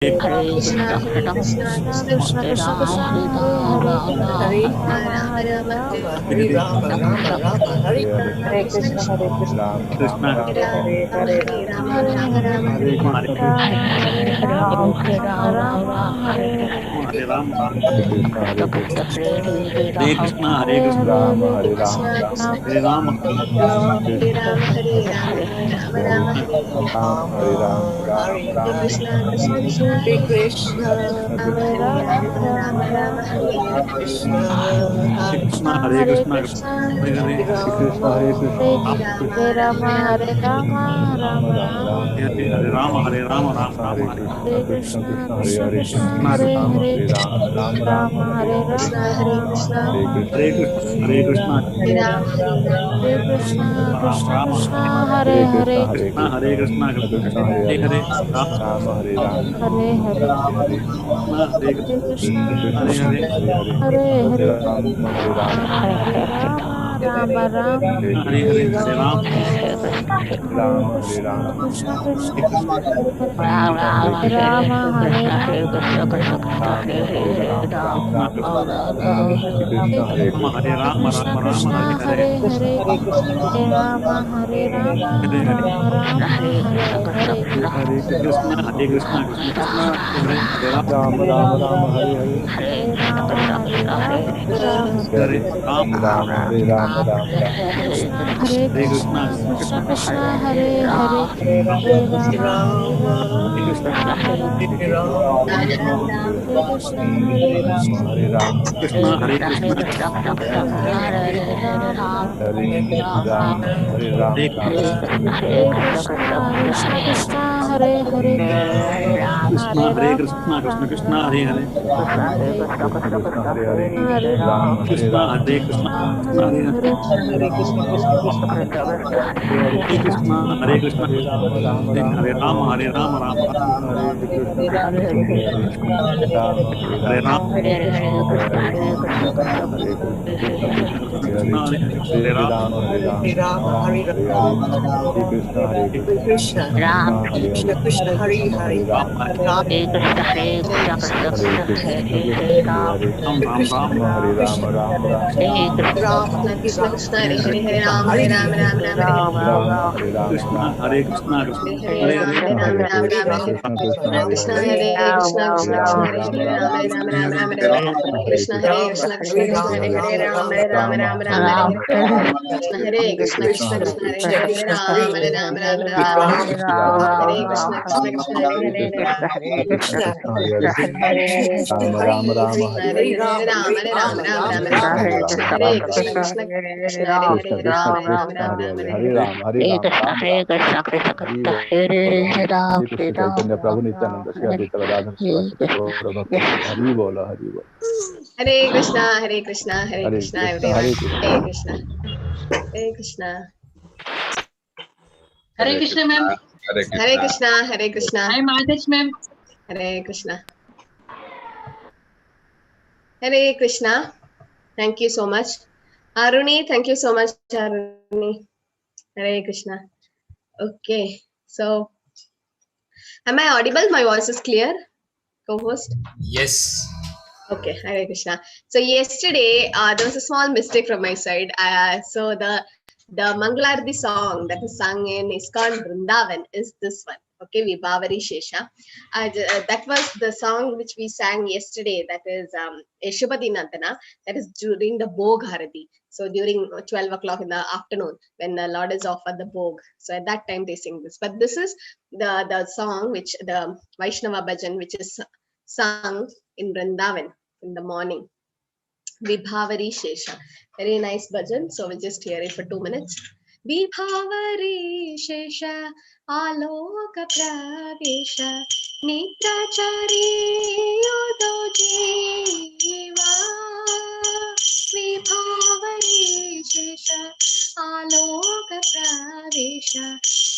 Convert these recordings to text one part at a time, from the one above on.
Hare Krishna, Krishna Krishna, Hare Hare, Hare Rama Rama, Hare Rama Rama, Hare Rama, Rama Rama Hare Hare Hare Krishna, Hare Krishna, Rama Rama, Hare Hare, Hare Hare, Hare Krishna, Krishna Rama Krishna, Hare Hare Hare, Rama, Rama Hare Hare, Hare Krishna, Hare Krishna, Hare Hare, Rama Hare Hare Rama, Rama Rama, Hare Rama, Hare Krishna Rama, Krishna, Hare Hare Rama, Hare, Rama Hare Rama, Hare, Hare Rama Hare Rama, Rama, Rama Hare Rama, Hare. Krishna Krishna, Hare Krishna, Hare Hare Rama, Rama Rama, Rama, Hare Krishna, Hare Hare Krishna, Hare Krishna, Hare Krishna, Hare Krishna, Hare Rama, Hare Rama, Hare Rama, Rama Rama Rama, Rama, Rama Hare Hare, Hare Krishna, Hare Krishna Krishna, Krishna, Hare Krishna Hare, Krishna, Hare Rama Hare, Hare Rama, Rama Rama, Rama Hare Hare Hare, Rama, Rama Hare Rama, Krishna, Hare Hare, Hare Rama, Hare Krishna, Krishna Krishna, Hare Hare Krishna, Hare, Hare Krishna, Krishna Krishna, Hare Hare, Rama Hare Rama, Hare Hare, Hare Hare, Hare Krishna Krishna, Krishna, Krishna Hare Krishna, Hare, Hare Hare, Rama Hare Rama, Rama Hare Rama, Rama Rama, Hare Krishna, Hare Krishna Krishna, Hare Rama Hare Krishna, Rama, Krishna Krishna, Hare Hare, Krishna Hare Krishna, Rama Hare Rama, Rama Rama Hare Rama, Rama Rama, Hare Hare Krishna, Hare Krishna, Krishna Krishna Krishna, Hare Hare, Hare Rama, Hare Rama, Rama Rama, Hare Hare, Hare Krishna, Krishna Krishna, Rama Hare Rama, Rama, Rama Hare Hare, Hare Rama, Hare Rama, Rama Hare Rama, Hare Rama, Rama Rama, Hare Krishna, Krishna Krishna, Hare Hare, Hare Rama, Hare Rama, Rama Rama, Hare Krishna, Hare Krishna, Hare Krishna, Hare Rama Krishna, Hare Rama, Rama Hare Hare Hare Rama Rama, Hare Rama, Hare Rama, Rama Hare Krishna, Krishna Krishna, Hare Hare, Hare Rama, Rama Rama, Hare Hare, Krishna, Hare Hare, Hare Rama Hare Rama, Krishna, Hare Hare, Hare Krishna, Krishna Krishna, Hare Hare, Hare Rama, Rama Rama, Hare Hare, Hare Krishna, Hare Krishna Rama, Krishna, Hare Hare Hare, Rama Hare Rama, Hare Krishna, Hare Krishna Hare, Krishna, Hare Krishna Krishna, Hare Hare, Hare Hare Rama, Hare Hare Rama, Rama Rama, Rama, Hare Hare Rama, Hare, Hare Krishna, Hare Hare Krishna, Krishna, Krishna Hare Krishna Hare, Krishna, Hare Rama Hare, Hare Rama, Rama Hare Krishna, Hare Krishna, Krishna Hare Hare, Hare Krishna, Rama Hare Krishna Rama, Rama Rama, Rama, Hare Rama, Hare Krishna, Hare Rama Hare Rama, Rama Rama, Krishna Hare Krishna, Rama, Krishna Krishna, Rama, Hare Hare, Hare Hare Rama, Rama Rama, Hare Krishna, Rama, Hare Hare Rama, Hare, Rama Rama, Rama Hare Rama, Rama Rama, Hare Krishna Krishna, Hare Krishna, Krishna Krishna, Hare Rama, Rama Rama, Rama Rama, Hare Krishna, Krishna Krishna, Krishna, Hare Hare, Krishna Krishna, Rama Hare Rama, Rama Hare Hare Hare, Rama, Hare Rama, Krishna Rama Krishna, Rama, Hare Rama, Rama Rama, Krishna Hare Hare, Hare Rama, Hare Rama, Rama Rama, Hare Bol, Hare Krishna Chaitanya Prabhu Nityananda, Shri Advaita Gadadhar Sivasati Gaura Bhakta, Hare Bol, Hare Bol, Hare Krishna, Hare Krishna, Hare Hare Krishna, Krishna, everyone. Hare Krishna, Hare Krishna, Hare Krishna, Hare Hare Krishna, Krishna, ma'am. Hare Hare Krishna. Krishna, Hare Krishna, Hi, Mahesh, ma'am. Hare Krishna, Hare Krishna. Thank you so much. Aruni, thank you so much, Aruni. Hare Krishna. Okay, so am I audible? My voice is clear, co-host? Yes. Okay, Hare Krishna. So yesterday there was a small mistake from my side. So the Mangalarti song that is sung in ISKCON Vrindavan is this one. Okay, Vibhavari Shesha. That was the song which we sang yesterday. That is Yeshupati Nandana. That is during the Bhog Harati. So during 12 o'clock in the afternoon when the Lord is offered the Bhog. So at that time they sing this. But this is the song which the Vaishnava Bhajan which is sung in Vrindavan in the morning. Vibhavari Shesha. Very nice bhajan. So we'll just hear it for 2 minutes. Vibhavari Shesha Aloka Pragesha Nitrachari Yodo Jiva Vibhavari Shesha Aloka Pragesha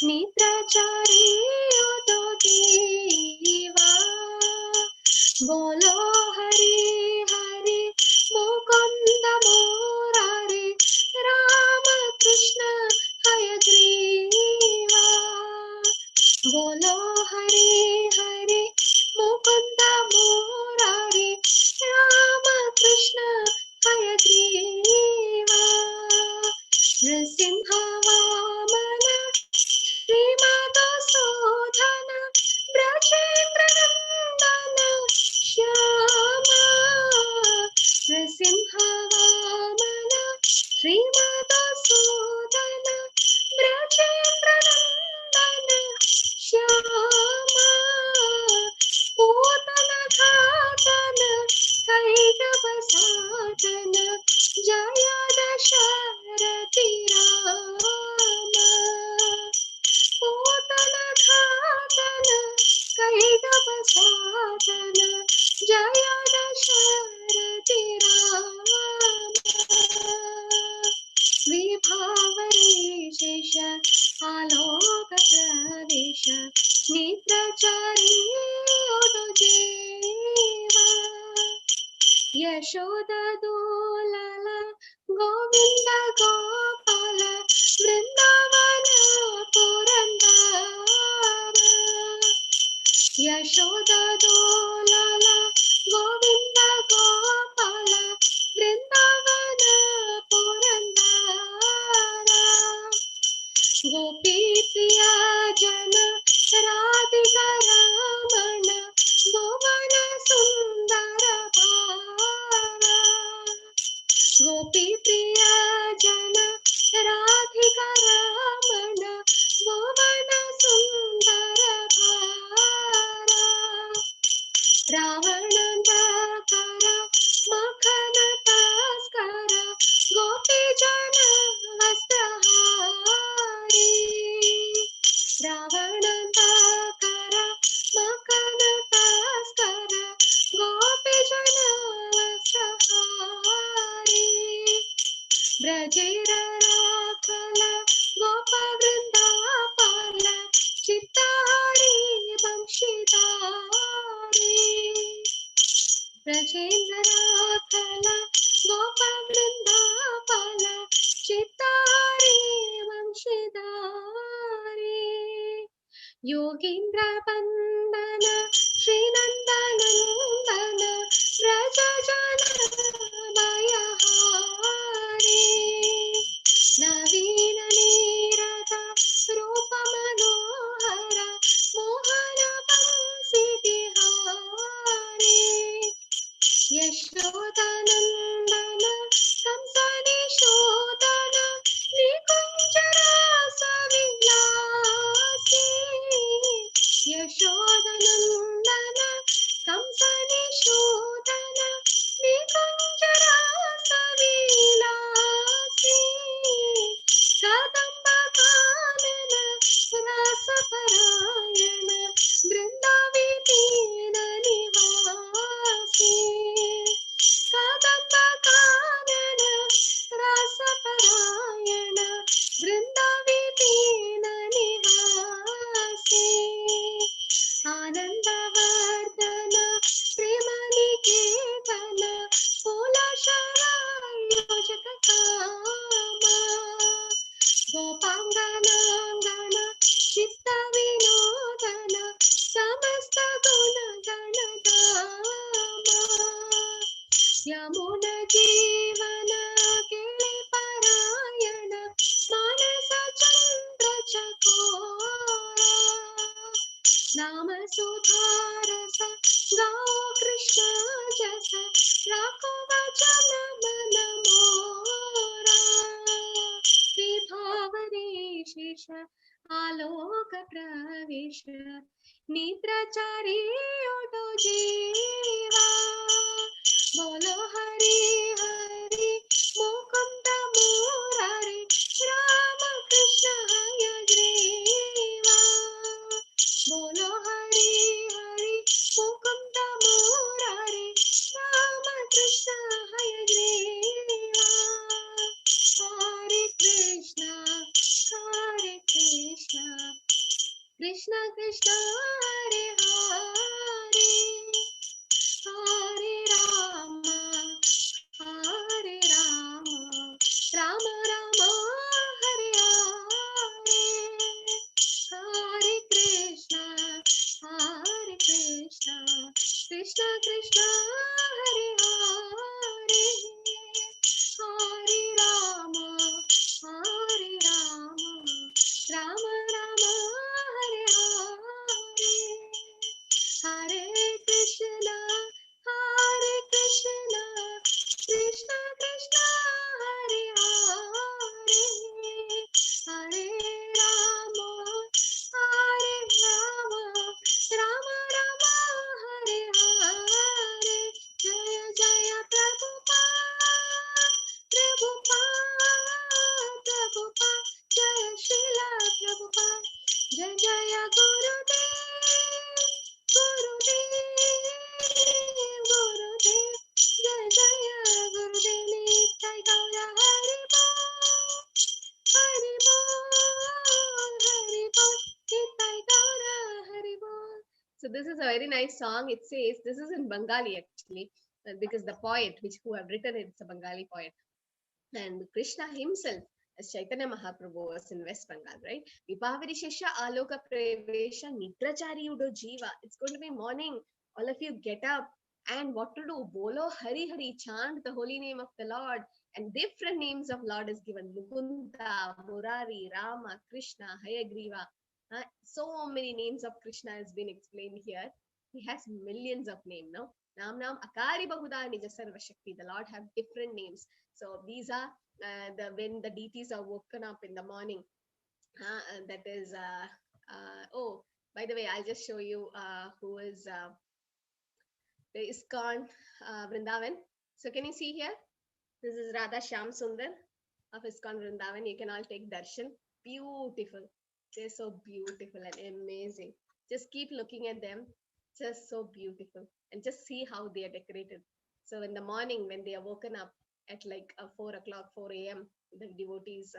Nitrachari Yodo Jiva Bolo Hari Hari Mukunda Murari Rama Krishna Hayagriva Bolo Hari Hari Yashoda दोलल Govind Gopal Vrindavan Purandar Yashoda दोलल Govind Gopal Vrindavan Purandar गोपी प्रिया जन राधिका रमण भुवन सुंदर भाव गोपी प्रिया जन राधिका रमण भुवन सुंदर भाव रावणंदकर मखन तस्कर गोपी जन वस्त्रहारी रावणंदकर मखन तस्कर गोपी जन वस्त्रहारी ब्रजेर राखल गोप वृंदापाल चित्तारी बंशीधारी ब्रजेंद्र राखल गोप वृंदापाल चित्तारी वंशीधारी योगींद्र बंदन श्रीनंदनंदन व्रज जन भयहारी नवीन नीरद रूप मनोहर मोहन बंसी बिहारी यशोदानंदन कंसनि शोधन निकुंज रस विलासी यशोदानंदन कंसनि शोधन निकुंज रस विलासी कदंब कानन रस परायण वृंदावी दीन निवासी कदंब कानन रस परायण वृंदावी दीन निवासी आनंदवर्धन प्रेम निकेतन योजक कामा गोपांगनांगन चित्त विनोदन समस्त गुण गण धामा यमुन जीवन केळे परायण मानस चंद्र चकोरा नाम सुधारस गाओ कृष्ण जस राखो वचन मन मोरा विभावरी शेष आलोक प्रवेश निद्राचारी ओटो जीवा बोलो हरि हरि मुकुंद मुरारी राम कृष्ण हयग्रीवा बोलो हरि हरि मुकुंद मुरारी राम कृष्ण हयग्रीवा हरे कृष्ण कृष्ण कृष्ण हरे हरे हरे राम राम राम हरे हरे हरे कृष्ण कृष्ण कृष्ण हरे हरे हरे राम राम राम हरे हरे हरे कृष्ण कृष्ण कृष्ण हरे हरे हरे राम राम राम हरे हरे जय जय प्रभुपाद जय श्रीला प्रभुपाद जय जय गुरुदेव जय जय गुरुदेव नित्य गौर हरि बोल नित्य गौर हरि बोल. So this is a very nice song. It says, this is in Bengali actually. because the poet who have written it, it's a Bengali poet. And Krishna himself, as Chaitanya Mahaprabhu, was in West Bengal, right? Vipavari Shesha Aloka Prevesha Nidrachari Udo Jiva. It's going to be morning. All of you get up. And what to do? Bolo Hari Hari, chant the holy name of the Lord. And different names of Lord is given. Mukunda, Murari, Rama, Krishna, Hayagriva. So many names of Krishna has been explained here. He has millions of names, no? Nam Nam Akari Bahuda Nija Sarva Shakti. The Lord have different names. So these are when the deities are woken up in the morning. That is, oh, by the way, I'll just show you who is the ISKCON Vrindavan. So can you see here? This is Radha Shyam Sundar of ISKCON Vrindavan. You can all take darshan. Beautiful. They're so beautiful and amazing. Just keep looking at them. Just so beautiful. And just see how they are decorated. So in the morning when they are woken up at like 4 o'clock, 4 a.m., the devotees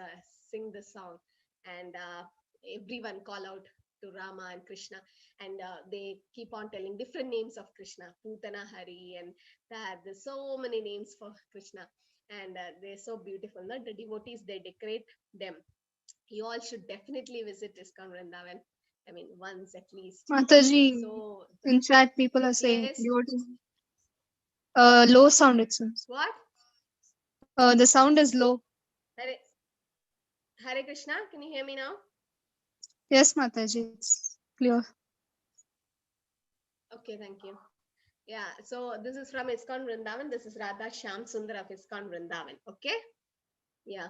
sing this song. And everyone call out to Rama and Krishna, and they keep on telling different names of Krishna, Putana Hari, and that there's so many names for Krishna, and they're so beautiful. No? The devotees, they decorate them. You all should definitely visit ISKCON Vrindavan. I mean, once at least. Mataji, So, in chat people are saying yes. low sound it seems. What? The sound is low. Hare Krishna, can you hear me now? Yes, Mataji, it's clear. Okay, thank you. Yeah, so this is from ISKCON Vrindavan. This is Radha Shyam Sundar of ISKCON Vrindavan. Okay? Yeah.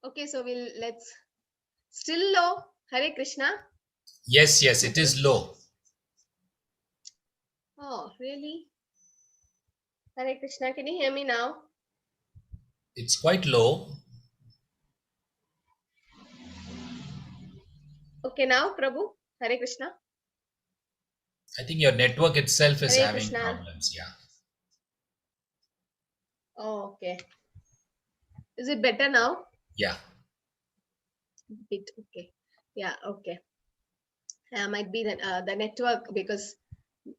Okay, so let's still low. Hare Krishna. Yes, it is low. Oh, really? Hare Krishna, can you hear me now? It's quite low. Okay, now, Prabhu. Hare Krishna. I think your network itself is Hare having Krishna. problems. Yeah. Oh, okay. Is it better now? Yeah. Bit okay. Yeah, okay. Might be the network, because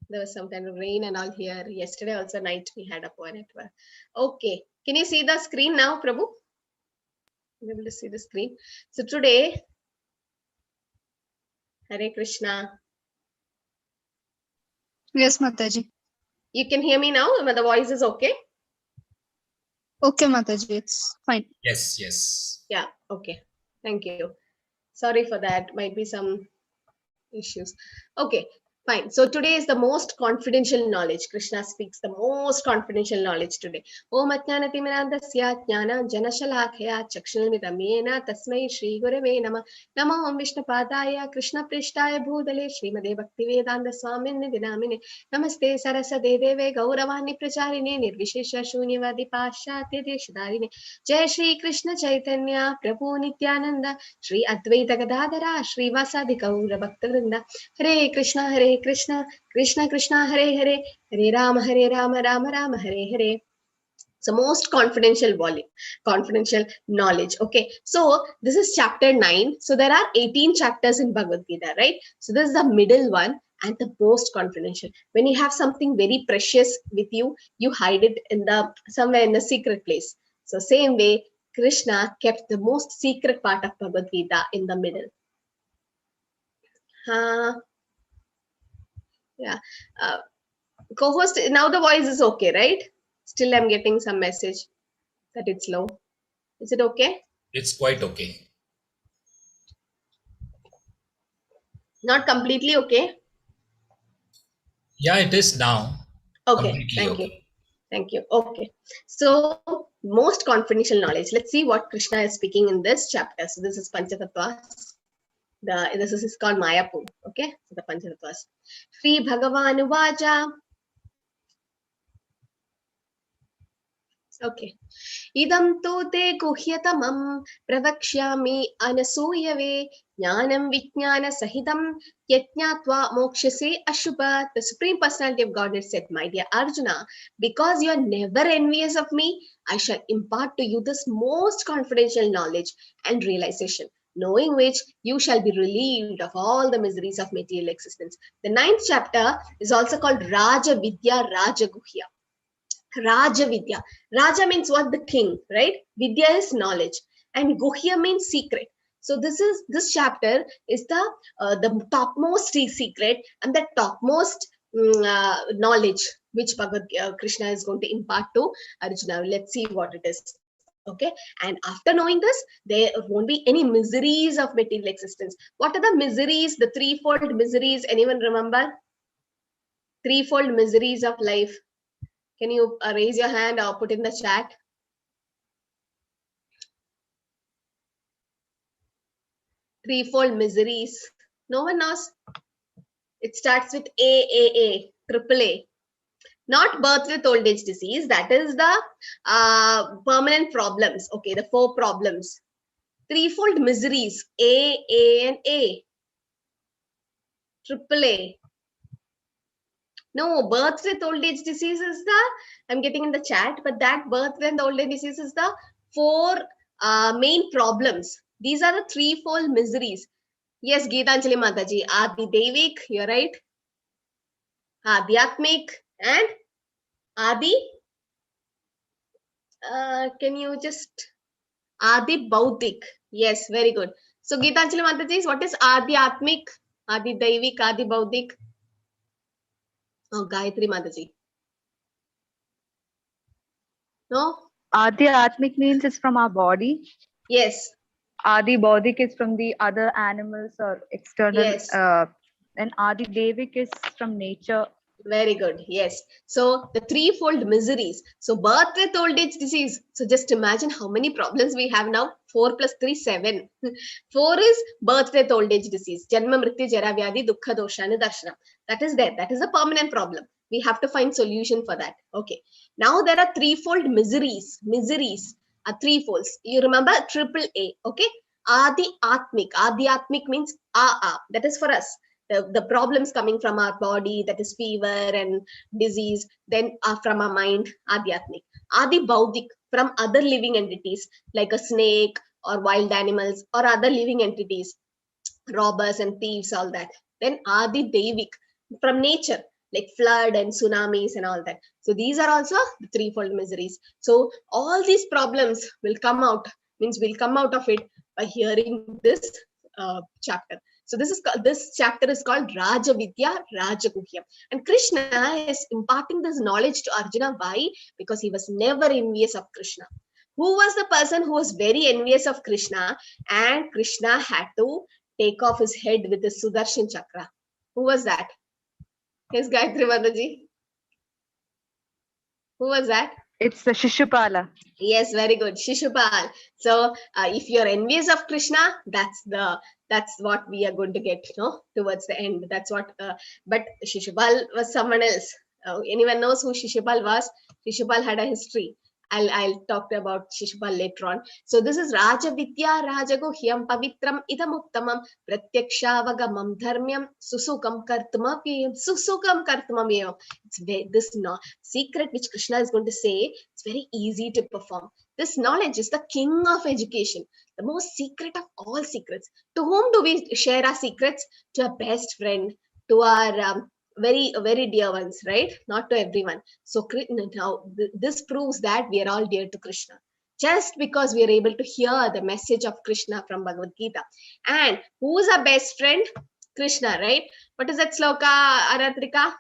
there was some kind of rain and all here. Yesterday also night we had a poor network. Okay. Can you see the screen now, Prabhu? You're able to see the screen. So today, Hare Krishna. Yes, Mataji. You can hear me now? The voice is okay? Okay, Mataji, it's fine. Yes. Yeah, okay. Thank you. Sorry for that. Might be some issues. Okay, fine. So today is the most confidential knowledge. Krishna speaks the most confidential knowledge today. Om Ajnana Timirandasya Jnana Janashalakaya Chakshulmitam Yena Tasmai Shri Gurave Nama Nama Om Vishnupadaya Krishna Prishtaya Bhudale Srimade Bhaktivedanta Swamin Dinamine Namaste Sarasade Deve Gauravani Pracharine Nirvishesha Shunyavadi Pashatya Deshadarine Jai Shri Krishna Chaitanya Prabhu Nityananda Shri Advaita Gadadara Shri Vasadi Gaura Bhaktavrinda Hare Krishna Krishna Krishna Hare Hare Hare Rama Rama Rama Hare Hare. So most confidential knowledge. Okay, so this is chapter 9. So there are 18 chapters in Bhagavad Gita, right? So this is the middle one and the most confidential. When you have something very precious with you, you hide it in somewhere in a secret place. So same way, Krishna kept the most secret part of Bhagavad Gita in the middle. Yeah. Co-host, now the voice is okay, right? Still I'm getting some message that it's low. Is it okay? It's quite okay. Not completely okay? Yeah, it is now. Okay, Completely thank you. Okay. So most confidential knowledge. Let's see what Krishna is speaking in this chapter. So this is Panchatattva. This is called Mayapur. Okay, so the Panchatattva. Shri Bhagavan Uvacha. Okay. Idam tu te guhyatamam pravakshami anasuyave jnanam vijnana sahitam yajnatva mokshase ashubha. The Supreme Personality of Godhead said, my dear Arjuna, because you are never envious of me, I shall impart to you this most confidential knowledge and realization, knowing which you shall be relieved of all the miseries of material existence. The 9th chapter is also called Raja Vidya Raja Guhya. Raja Vidya. Raja means what? The king, right? Vidya is knowledge, and Guhya means secret. So this chapter is the topmost secret and the topmost knowledge which Bhagavad Krishna is going to impart to Arjuna. Let's see what it is. Okay, and after knowing this, there won't be any miseries of material existence. What are the miseries? The threefold miseries. Anyone remember? Threefold miseries of life. Can you raise your hand or put in the chat? Threefold miseries. No one knows. It starts with AAA, triple A. Not birth with old age disease. That is the permanent problems. Okay, the 4 problems. Threefold miseries. A, and A. Triple A. No, birth with old age disease is I'm getting in the chat, but that birth with old age disease is the 4 main problems. These are the threefold miseries. Yes, Geetanjali Mataji, Adi Devik, you're right. Adhyatmik and Adi. Can you just Adi Bautik? Yes, very good. So Geetanjali Mataji, what is Adhyatmik, Adi Devik, Adi Bautik? Oh, Gayatri Mataji. No? Adhyatmic means it's from our body. Yes. Adi Bodhik is from the other animals or external. Yes. And Adi Devik is from nature. Very good. Yes. So the threefold miseries. So birth with old age disease. So just imagine how many problems we have now. 4 plus 3, 7. 4 is birth with old age disease. Janma mrityu jara vyadhi dukkha dosha nidarshanam. That is there. That is a permanent problem. We have to find solution for that. Okay. Now there are threefold miseries. Miseries are threefolds. You remember triple A. Okay. Adi Atmik. Adi Atmik means that is for us. The problems coming from our body, that is fever and disease, then from our mind, Adhyatmik. Adi Baudik, from other living entities like a snake or wild animals or other living entities, robbers and thieves, all that. Then Adi Devik, from nature, like flood and tsunamis and all that. So these are also the threefold miseries. So all these problems will come out, means we'll come out of it by hearing this chapter. So this chapter is called Raja Vidya, Raja Guhyam. And Krishna is imparting this knowledge to Arjuna. Why? Because he was never envious of Krishna. Who was the person who was very envious of Krishna? And Krishna had to take off his head with his Sudarshan Chakra. Who was that? Yes, Gayatri Mataji. Who was that? It's the Shishupala. Yes, very good. Shishupal. So if you're envious of Krishna, that's what we are going to get, towards the end. That's what, but Shishupal was someone else. Anyone knows who Shishupal was? Shishupal had a history. I'll talk about Shishupal later on. So this is Raja Vidya, Raja Guhyam, Pavitram, Idamuktamam, Pratyakshaavagamam, Dharmyam, Susukam Kartumapyam, Susukam Kartumamyam. It's this secret which Krishna is going to say, it's very easy to perform. This knowledge is the king of education, the most secret of all secrets. To whom do we share our secrets? To our best friend, to our very, very dear ones, right? Not to everyone. So now this proves that we are all dear to Krishna. Just because we are able to hear the message of Krishna from Bhagavad Gita. And who is our best friend? Krishna, right? What is that sloka, Aratrika?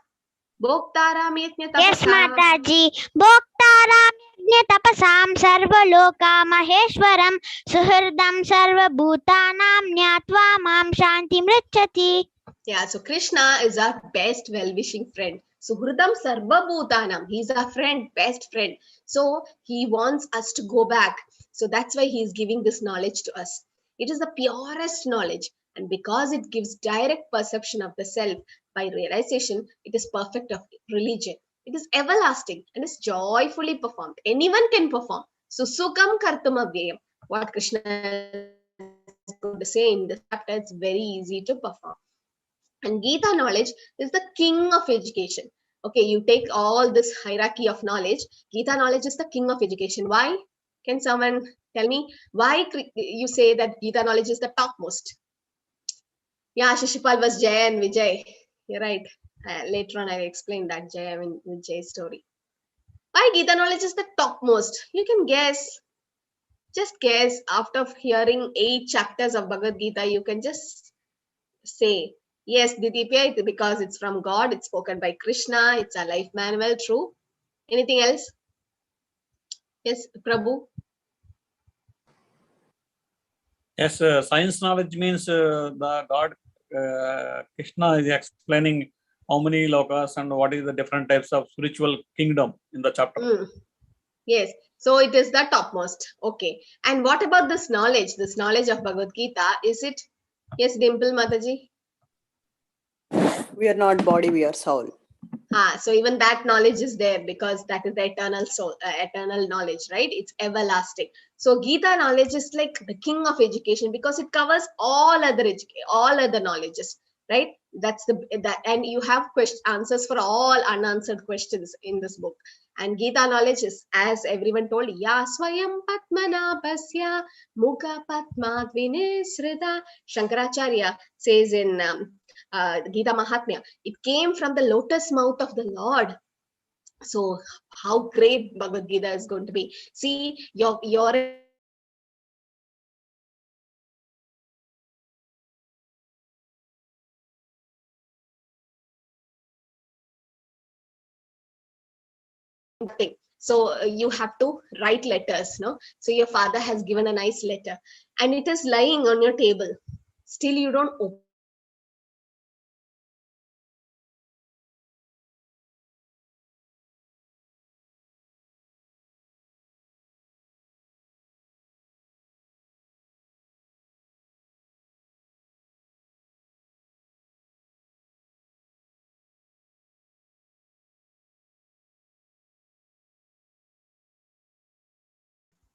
Bhoktaram yajna tapasam. Yes, Mataji. Bhoktaram yajna tapasam sarvaloka maheshwaram suhridam sarvabhutanam nyatva mam shanti mrichati. Yeah, so Krishna is our best well-wishing friend. Suhridam sarva bhutanam. He's our friend, best friend. So he wants us to go back. So that's why he is giving this knowledge to us. It is the purest knowledge. And because it gives direct perception of the self by realization, it is perfect of religion. It is everlasting and is joyfully performed. Anyone can perform. So Sukam Kartumavayam. What Krishna is going to say in this chapter, it's very easy to perform. And Gita knowledge is the king of education. Okay, you take all this hierarchy of knowledge. Gita knowledge is the king of education. Why? Can someone tell me why you say that Gita knowledge is the topmost? Yeah, Shishupal was Jaya and Vijay. You're right. Later on, I will explain that Jaya and Vijay story. Why Gita knowledge is the topmost? You can guess. Just guess. After hearing 8 chapters of Bhagavad Gita, you can just say, yes, Didipya, because it's from God, it's spoken by Krishna, it's a life manual, true. Anything else? Yes, Prabhu? Yes, science knowledge means the God Krishna is explaining how many lokas and what is the different types of spiritual kingdom in the chapter. Yes, so it is the topmost. Okay. And what about this knowledge of Bhagavad Gita? Is it? Yes, Dimple Mataji? We are not body, we are soul. So even that knowledge is there because that is the eternal soul, eternal knowledge, right? It's everlasting. So Gita knowledge is like the king of education because it covers all other knowledges, right? That's that, and you have answers for all unanswered questions in this book. And Gita knowledge is, as everyone told, Ya Swayam Padmanabhasya Mukha Padmat Vinesrita. Shankaracharya says in Gita Mahatmya, it came from the lotus mouth of the Lord. So how great Bhagavad Gita is going to be. See, your thing. So you have to write letters, no? So your father has given a nice letter and it is lying on your table. Still you don't open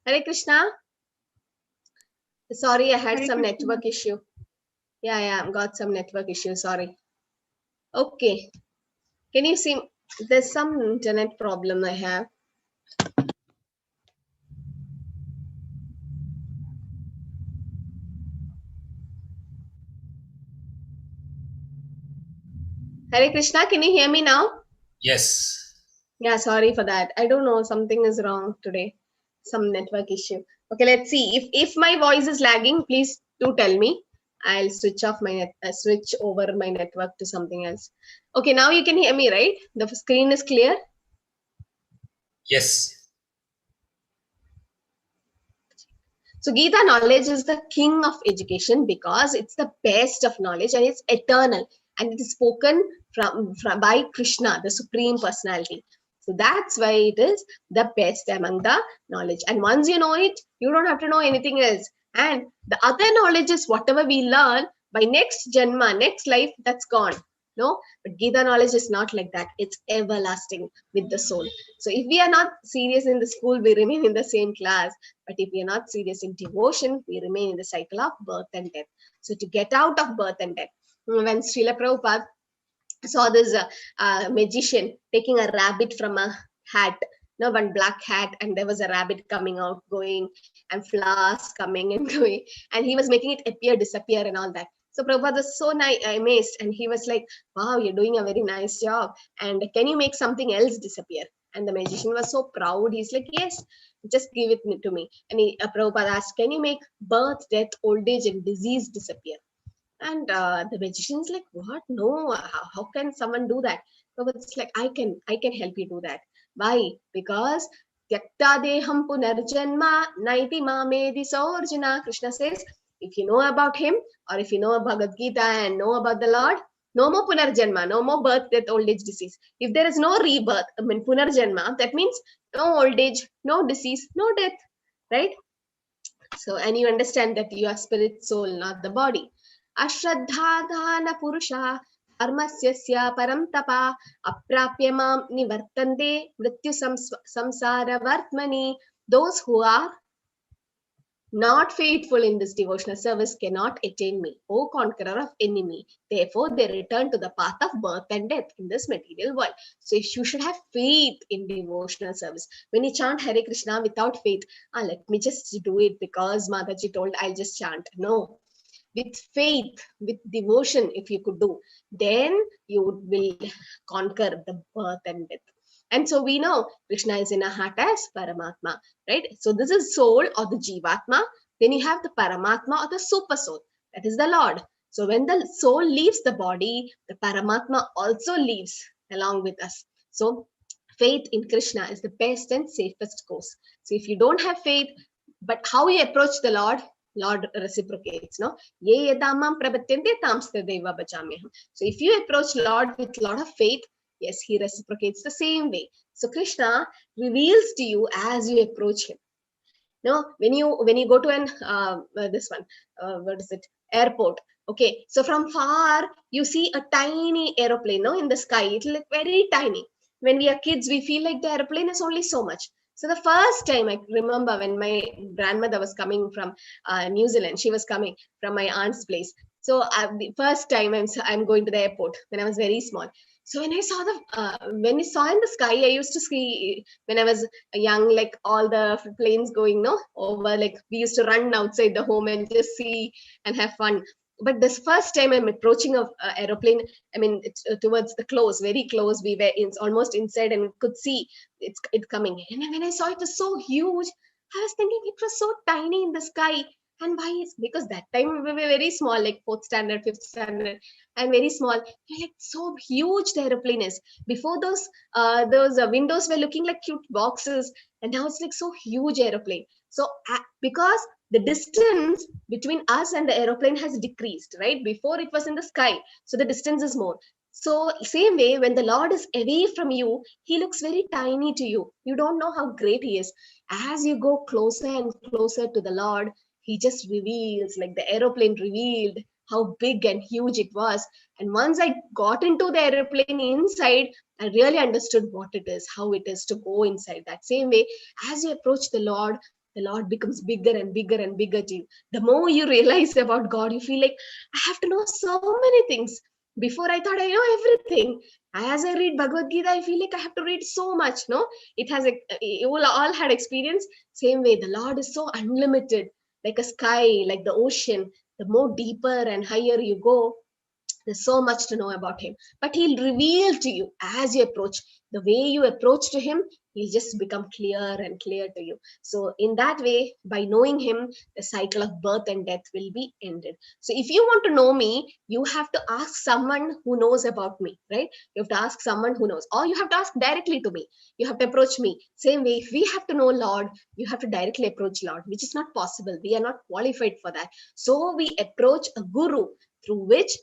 Hare Krishna. Sorry, I had Hare some Krishna. network issue. Yeah, got some network issue. Sorry. Okay. Can you see? There's some internet problem I have. Hare Krishna, can you hear me now? Yes. Yeah, sorry for that. I don't know, something is wrong today. Some network issue. Okay, let's see. If my voice is lagging, please do tell me. I'll switch off my switch over my network to something else. Okay, now you can hear me, right? The screen is clear. Yes. So Gita knowledge is the king of education because it's the best of knowledge and it's eternal and it is spoken from by Krishna, the supreme personality. So that's why it is the best among the knowledge. And once you know it, you don't have to know anything else. And the other knowledge is whatever we learn by next janma, next life, that's gone. No, but Gita knowledge is not like that. It's everlasting with the soul. So if we are not serious in the school, we remain in the same class. But if we are not serious in devotion, we remain in the cycle of birth and death. So to get out of birth and death, when Srila Prabhupada saw this magician taking a rabbit from a hat, one black hat, and there was a rabbit coming out, going, and flowers coming and going, and he was making it appear, disappear, and all that. So Prabhupada was so amazed, and he was like, wow, you're doing a very nice job, and can you make something else disappear? And the magician was so proud. He's like, yes, just give it to me. And Prabhupada asked, can you make birth, death, old age, and disease disappear? And the magician's like, what? No, how can someone do that? So it's like, I can help you do that. Why? Because Tyakta deham punarjanma naiti mamedi saurjuna. Krishna says, if you know about him, or if you know Bhagavad Gita and know about the Lord, no more punarjanma, no more birth, death, old age, disease. If there is no rebirth, I mean punarjanma, that means no old age, no disease, no death, right? So, and you understand that you are spirit, soul, not the body. Ashraddhadhana purusha dharmasyasya param tapa aprapya mam nivartante mrityu samsara vartmani. Those who are not faithful in this devotional service cannot attain me, O conqueror of enemy. Therefore, they return to the path of birth and death in this material world. So, if you should have faith in devotional service. When you chant Hare Krishna without faith, let me just do it because Mataji told I'll just chant. No. with faith, with devotion, if you could do, then you will conquer the birth and death. And so we know Krishna is in our heart as Paramatma, right? So this is soul or the Jivatma. Then you have the Paramatma or the super soul. That is the Lord. So when the soul leaves the body, the Paramatma also leaves along with us. So faith in Krishna is the best and safest course. So if you don't have faith, but how you approach the Lord, Lord reciprocates, no? Ye yadamam prapatyante tamstadeva bhajamyaham. So if you approach Lord with a lot of faith, yes, he reciprocates the same way. So Krishna reveals to you as you approach him. No, when you go to an what is it, airport? Okay, so from far you see a tiny aeroplane, no, in the sky. It look very tiny. When we are kids, we feel like the airplane is only so much. So the first time I remember when my grandmother was coming from New Zealand, she was coming from my aunt's place. So the first time I'm going to the airport when I was very small. So when I saw when we saw in the sky, I used to see when I was young, like all the planes going, no, over, like we used to run outside the home and just see and have fun. But this first time I'm approaching a aeroplane, I mean, towards the close, very close, we were almost inside and could see it coming. And when I saw it was so huge, I was thinking it was so tiny in the sky. And why is, because that time we were very small, like 4th standard, 5th standard, and very small. Like so huge the aeroplane is. Before those windows were looking like cute boxes, and now it's like so huge aeroplane. So because the distance between us and the aeroplane has decreased, right? Before it was in the sky, so the distance is more. So same way, when the Lord is away from you, he looks very tiny to you. You don't know how great he is. As you go closer and closer to the Lord, he just reveals, like the aeroplane revealed how big and huge it was. And once I got into the aeroplane inside, I really understood what it is, how it is to go inside. That same way, as you approach the Lord becomes bigger and bigger and bigger to you. The more you realize about God, you feel like, I have to know so many things. Before I thought I know everything. As I read Bhagavad Gita, I feel like I have to read so much. No, it has you all had experience. Same way, the Lord is so unlimited, like a sky, like the ocean. The more deeper and higher you go, there's so much to know about him. But he'll reveal to you as you approach. The way you approach to him, he'll just become clear and clear to you. So in that way, by knowing him, the cycle of birth and death will be ended. So if you want to know me, you have to ask someone who knows about me, right? You have to ask someone who knows, or you have to ask directly to me. You have to approach me. Same way, if we have to know Lord, you have to directly approach Lord, which is not possible. We are not qualified for that. So we approach a guru through which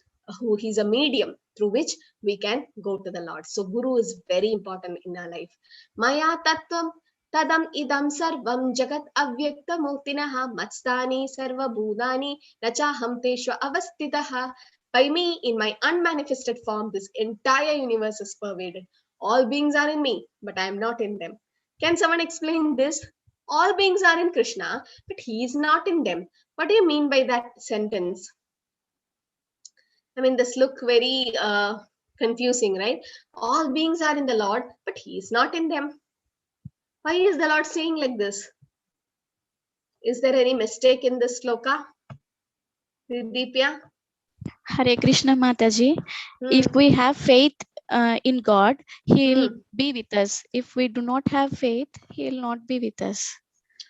he's a medium through which we can go to the Lord. So Guru is very important in our life. Maya tattvam tadam idam sarvam jagat avyakta murtinaha matstani sarva bhudani nachaham teshva avastitaha. By me, in my unmanifested form, this entire universe is pervaded. All beings are in me, but I am not in them. Can someone explain this? All beings are in Krishna, but he is not in them. What do you mean by that sentence? I mean, this look very confusing, right? All beings are in the Lord, but he is not in them. Why is the Lord saying like this? Is there any mistake in this sloka? Deepya? Hare Krishna Mataji. If we have faith in God, he will be with us. If we do not have faith, he will not be with us.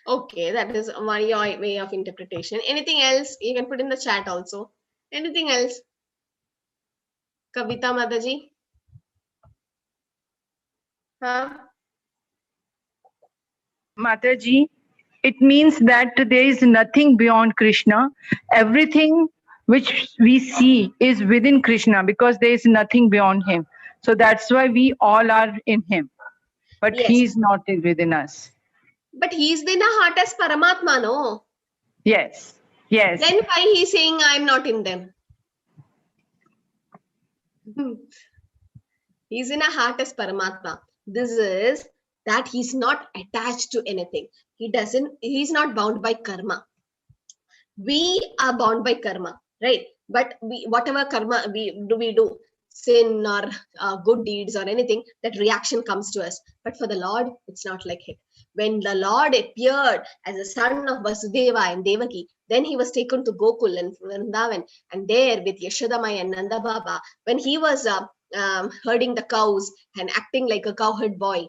Okay, that is one way of interpretation. Anything else? You can put in the chat also. Anything else? Kavita Mataji? Huh? Mataji, it means that there is nothing beyond Krishna. Everything which we see is within Krishna because there is nothing beyond him. So that's why we all are in him. But yes, he is not within us. But he is in our heart as Paramatma, no? Yes. Yes. Then why he is saying I am not in them? He's in a heart as Paramatma. This is that he's not attached to anything. He's not bound by karma. We are bound by karma, right? But whatever karma we do, sin or good deeds or anything, that reaction comes to us. But for the Lord, it's not like it. When the Lord appeared as a son of Vasudeva and Devaki, then he was taken to Gokul and Vrindavan, and there with Yashodamaya and Nanda Baba, when he was herding the cows and acting like a cowherd boy,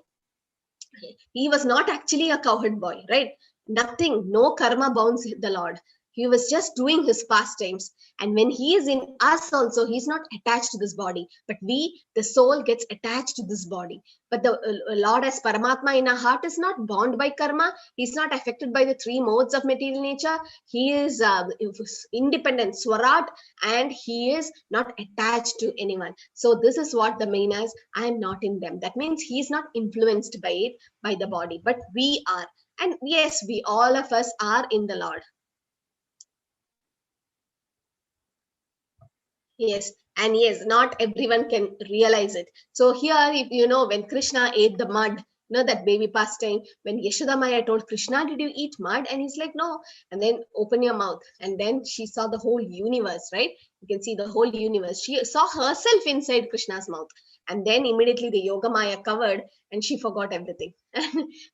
he was not actually a cowherd boy, right? Nothing, no karma bounds the Lord. He was just doing his pastimes. And when he is in us also, he's not attached to this body. But we, the soul, gets attached to this body. But the Lord as Paramatma in our heart is not bound by karma. He's not affected by the three modes of material nature. He is independent, Swarat, and he is not attached to anyone. So this is what the main is. I am not in them. That means he is not influenced by it, by the body. But we are. And yes, we, all of us are in the Lord. Yes, and yes, not everyone can realize it. So here, if you know, when Krishna ate the mud, you know, that baby pastime, when Yashodamaya told Krishna, did you eat mud? And he's like, no. And then open your mouth. And then she saw the whole universe, right? You can see the whole universe. She saw herself inside Krishna's mouth. And then immediately the Yogamaya covered and she forgot everything.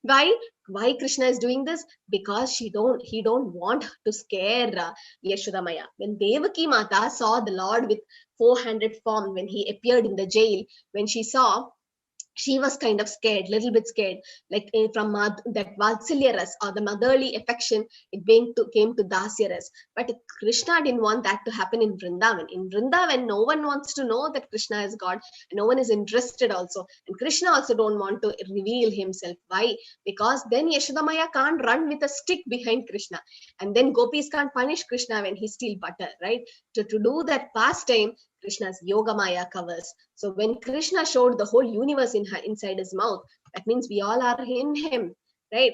Why Krishna is doing this? Because he don't want to scare Yashodamaya. When Devaki Mata saw the Lord with 400 form, when he appeared in the jail, when she saw, she was kind of scared, little bit scared, like from that Vatsalya ras or the motherly affection, it came to Dasya ras. But Krishna didn't want that to happen in Vrindavan. In Vrindavan, no one wants to know that Krishna is God. And no one is interested also. And Krishna also don't want to reveal himself. Why? Because then Yashodamaya can't run with a stick behind Krishna. And then gopis can't punish Krishna when he steals butter, right? To do that pastime, Krishna's Yogamaya covers. So when Krishna showed the whole universe inside his mouth, that means we all are in him, right?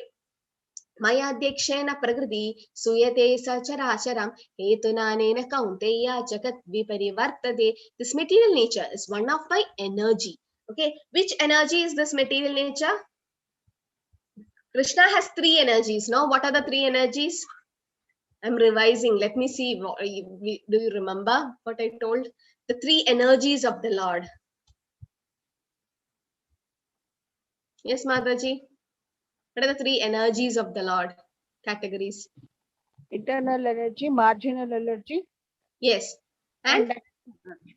Maya Dekshena Pragriti Suyate Sacharacharam Hetunanena Kaunteya Jagat Viparivartade. This material nature is one of my energy. Okay, which energy is this material nature? Krishna has three energies. Now, what are the three energies? I'm revising. Let me see. Do you remember what I told? The three energies of the Lord. Yes, Mataji. What are the three energies of the Lord? Categories. Internal energy, marginal energy. Yes. And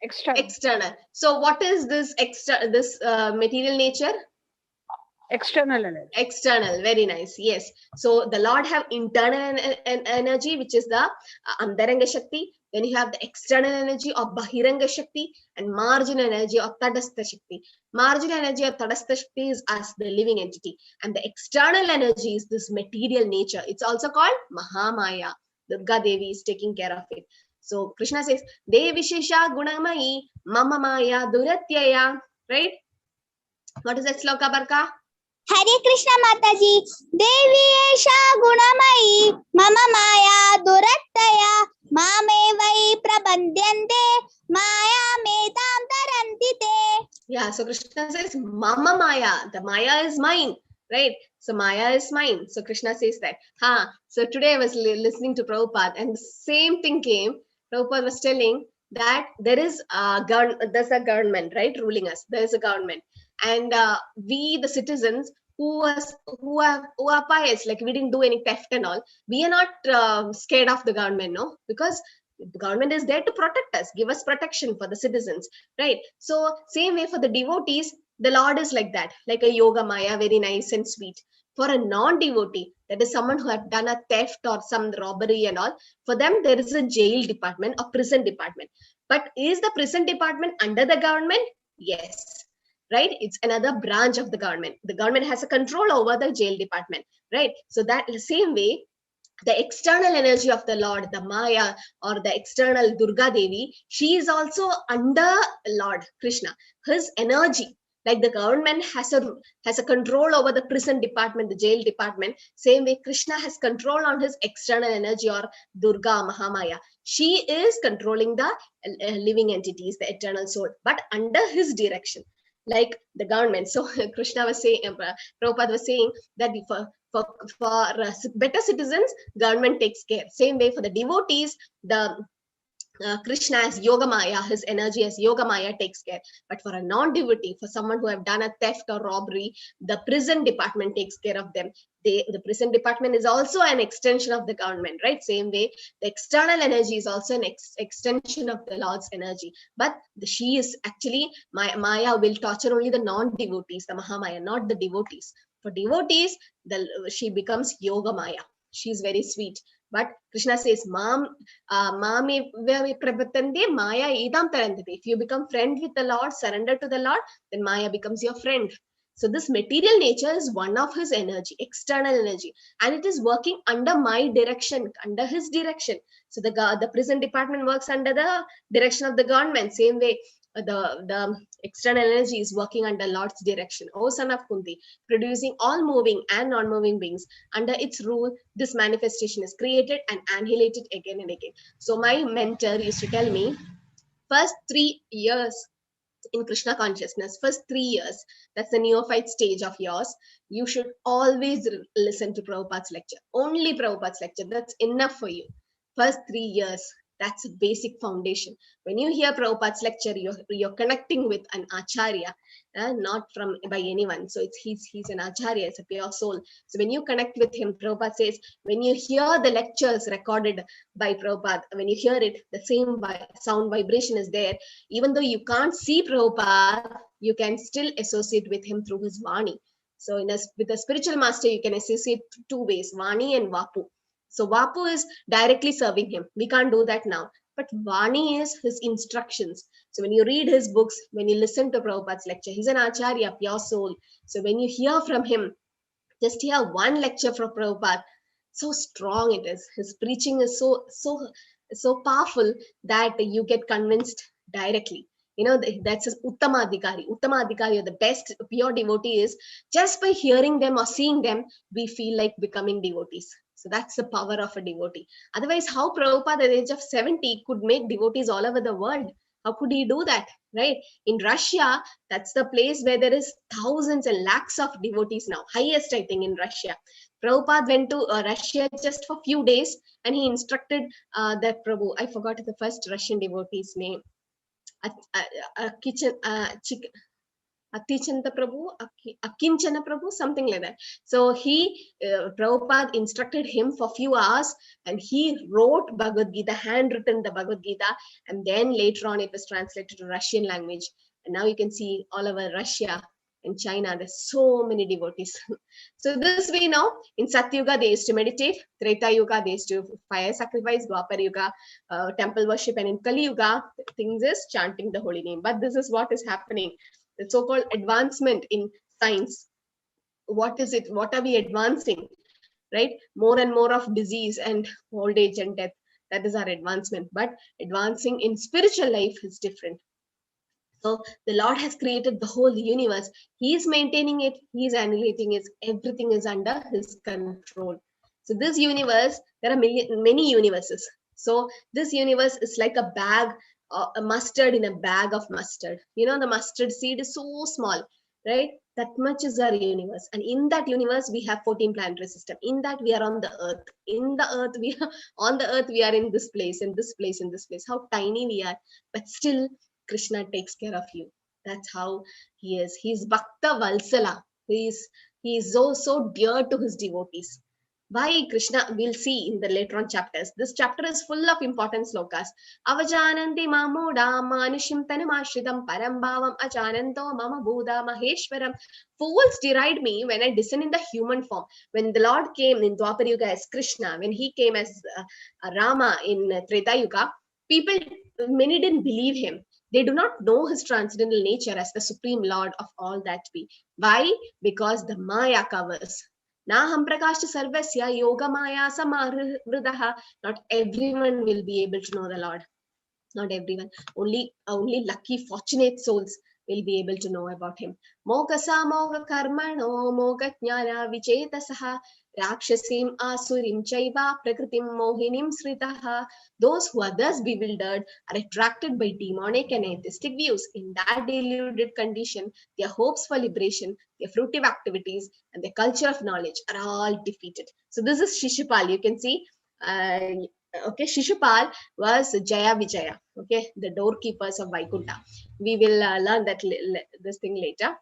external. External. So what is this material nature? External energy. External. Very nice. Yes. So the Lord have internal energy, which is the Antaranga Shakti. Then you have the external energy of Bahiranga Shakti and marginal energy of Tadastha Shakti. Marginal energy of Tadastha Shakti is us, the living entity. And the external energy is this material nature. It's also called Mahamaya. Durga Devi is taking care of it. So Krishna says, Devishesha Gunamayi Mama Maya Duratyaya. Right? What is that sloka, Barka? Hare Krishna Mataji, Devi Esha Gunamayi, Mama Maya Durattaya, Mame Vai Prabandhyante, Maya Medam Tarantite. Yeah, so Krishna says, Mama Maya, the Maya is mine, right? So Maya is mine. So Krishna says that. So today I was listening to Prabhupada and the same thing came. Prabhupada was telling that there's a government, right, ruling us. There is a government. And we, the citizens who are pious, like we didn't do any theft and all, we are not scared of the government, no? Because the government is there to protect us, give us protection for the citizens, right? So same way for the devotees, the Lord is like that, like a yoga maya, very nice and sweet. For a non-devotee, that is someone who have done a theft or some robbery and all, for them there is a jail department or prison department. But is the prison department under the government? Yes. Right? It's another branch of the government. The government has a control over the jail department, right? So that the same way, the external energy of the Lord, the Maya or the external Durga Devi, she is also under Lord Krishna. His energy, like the government has a control over the prison department, the jail department, same way Krishna has control on his external energy or Durga Mahamaya. She is controlling the living entities, the eternal soul, but under his direction. Like the government. So Krishna was saying, Prabhupada was saying that for better citizens, government takes care. Same way for the devotees, the Krishna as Yogamaya, his energy as Yogamaya takes care. But for a non-devotee, for someone who have done a theft or robbery, the prison department takes care of them. The prison department is also an extension of the government, right? Same way, the external energy is also an extension of the Lord's energy. But she is actually, Maya will torture only the non-devotees, the Mahamaya, not the devotees. For devotees, she becomes Yogamaya. She is very sweet. But Krishna says, Mame Prabhatande, Maya idam tarandate. If you become friend with the Lord, surrender to the Lord, then Maya becomes your friend. So this material nature is one of his energy, external energy, and it is working under my direction, under his direction. So the prison department works under the direction of the government. Same way, the external energy is working under Lord's direction. O son of Kunti, producing all moving and non-moving beings. Under its rule, this manifestation is created and annihilated again and again. So my mentor used to tell me, first 3 years in Krishna consciousness, first 3 years, that's the neophyte stage of yours, you should always listen to Prabhupada's lecture. Only Prabhupada's lecture, that's enough for you. First 3 years, that's a basic foundation. When you hear Prabhupada's lecture, you're connecting with an acharya, not from by anyone. So he's an acharya, it's a pure soul. So when you connect with him, Prabhupada says, when you hear the lectures recorded by Prabhupada, when you hear it, the same sound vibration is there. Even though you can't see Prabhupada, you can still associate with him through his Vani. So with a spiritual master, you can associate 2 ways, Vani and Vapu. So Vapu is directly serving him. We can't do that now. But Vani is his instructions. So when you read his books, when you listen to Prabhupada's lecture, he's an acharya, pure soul. So when you hear from him, just hear one lecture from Prabhupada, so strong it is. His preaching is so powerful that you get convinced directly. You know, that's his Uttama Adhikari. Uttama Adhikari, the best pure devotee is, just by hearing them or seeing them, we feel like becoming devotees. So that's the power of a devotee. Otherwise, how Prabhupada at the age of 70 could make devotees all over the world? How could he do that, right? In Russia, that's the place where there is thousands and lakhs of devotees now. Highest, I think, in Russia. Prabhupada went to Russia just for a few days, and he instructed that Prabhu, I forgot the first Russian devotee's name, Atichanta Prabhu, Akinchana Prabhu, something like that. So Prabhupada instructed him for a few hours, and he wrote Bhagavad Gita, handwritten the Bhagavad Gita, and then later on it was translated to Russian language. And now you can see all over Russia and China, there's so many devotees. So this we know, in Satyuga they used to meditate, Treta Yuga they used to fire sacrifice, Dwapar Yuga temple worship, and in Kali Yuga things is chanting the holy name. But this is what is happening. The so-called advancement in science. What is it? What are we advancing? Right? More and more of disease and old age and death. That is our advancement. But advancing in spiritual life is different. So the Lord has created the whole universe. He is maintaining it. He is annihilating it. Everything is under his control. So this universe, there are many universes. So this universe is like a bag, a mustard in a bag of mustard. You know, the mustard seed is so small, right? That much is our universe. And in that universe, we have 14 planetary system. In that, we are on the earth. In the earth, we are on the earth, we are in this place, in this place, in this place. How tiny we are. But still, Krishna takes care of you. That's how he is. He's Bhakta Valsala. He is so dear to his devotees. Why Krishna, we'll see in the later on chapters. This chapter is full of important slokas. Avajananti mamuda manushim tanamashridam parambhavam achananto mama buddha maheshwaram. Fools deride me when I descend in the human form. When the Lord came in Dwapar Yuga as Krishna, when he came as Rama in Treta Yuga, many didn't believe him. They do not know his transcendental nature as the supreme Lord of all that be. Why? Because the Maya covers. Naham prakasha sarvasya yoga maya samahridaha. Not everyone will be able to know the Lord. Not everyone. Only lucky, fortunate souls will be able to know about him. Mogasa moga karmano moga jnana vichetasaha rakshasim asurim chaiva prakritim mohinim sritaha. Those who are thus bewildered are attracted by demonic and atheistic views. In that deluded condition, their hopes for liberation, their fruitive activities, and their culture of knowledge are all defeated. So this is Shishupal. You can see Okay, Shishupal was Jaya Vijaya. Okay, the doorkeepers of Vaikuntha. We will learn that this thing later.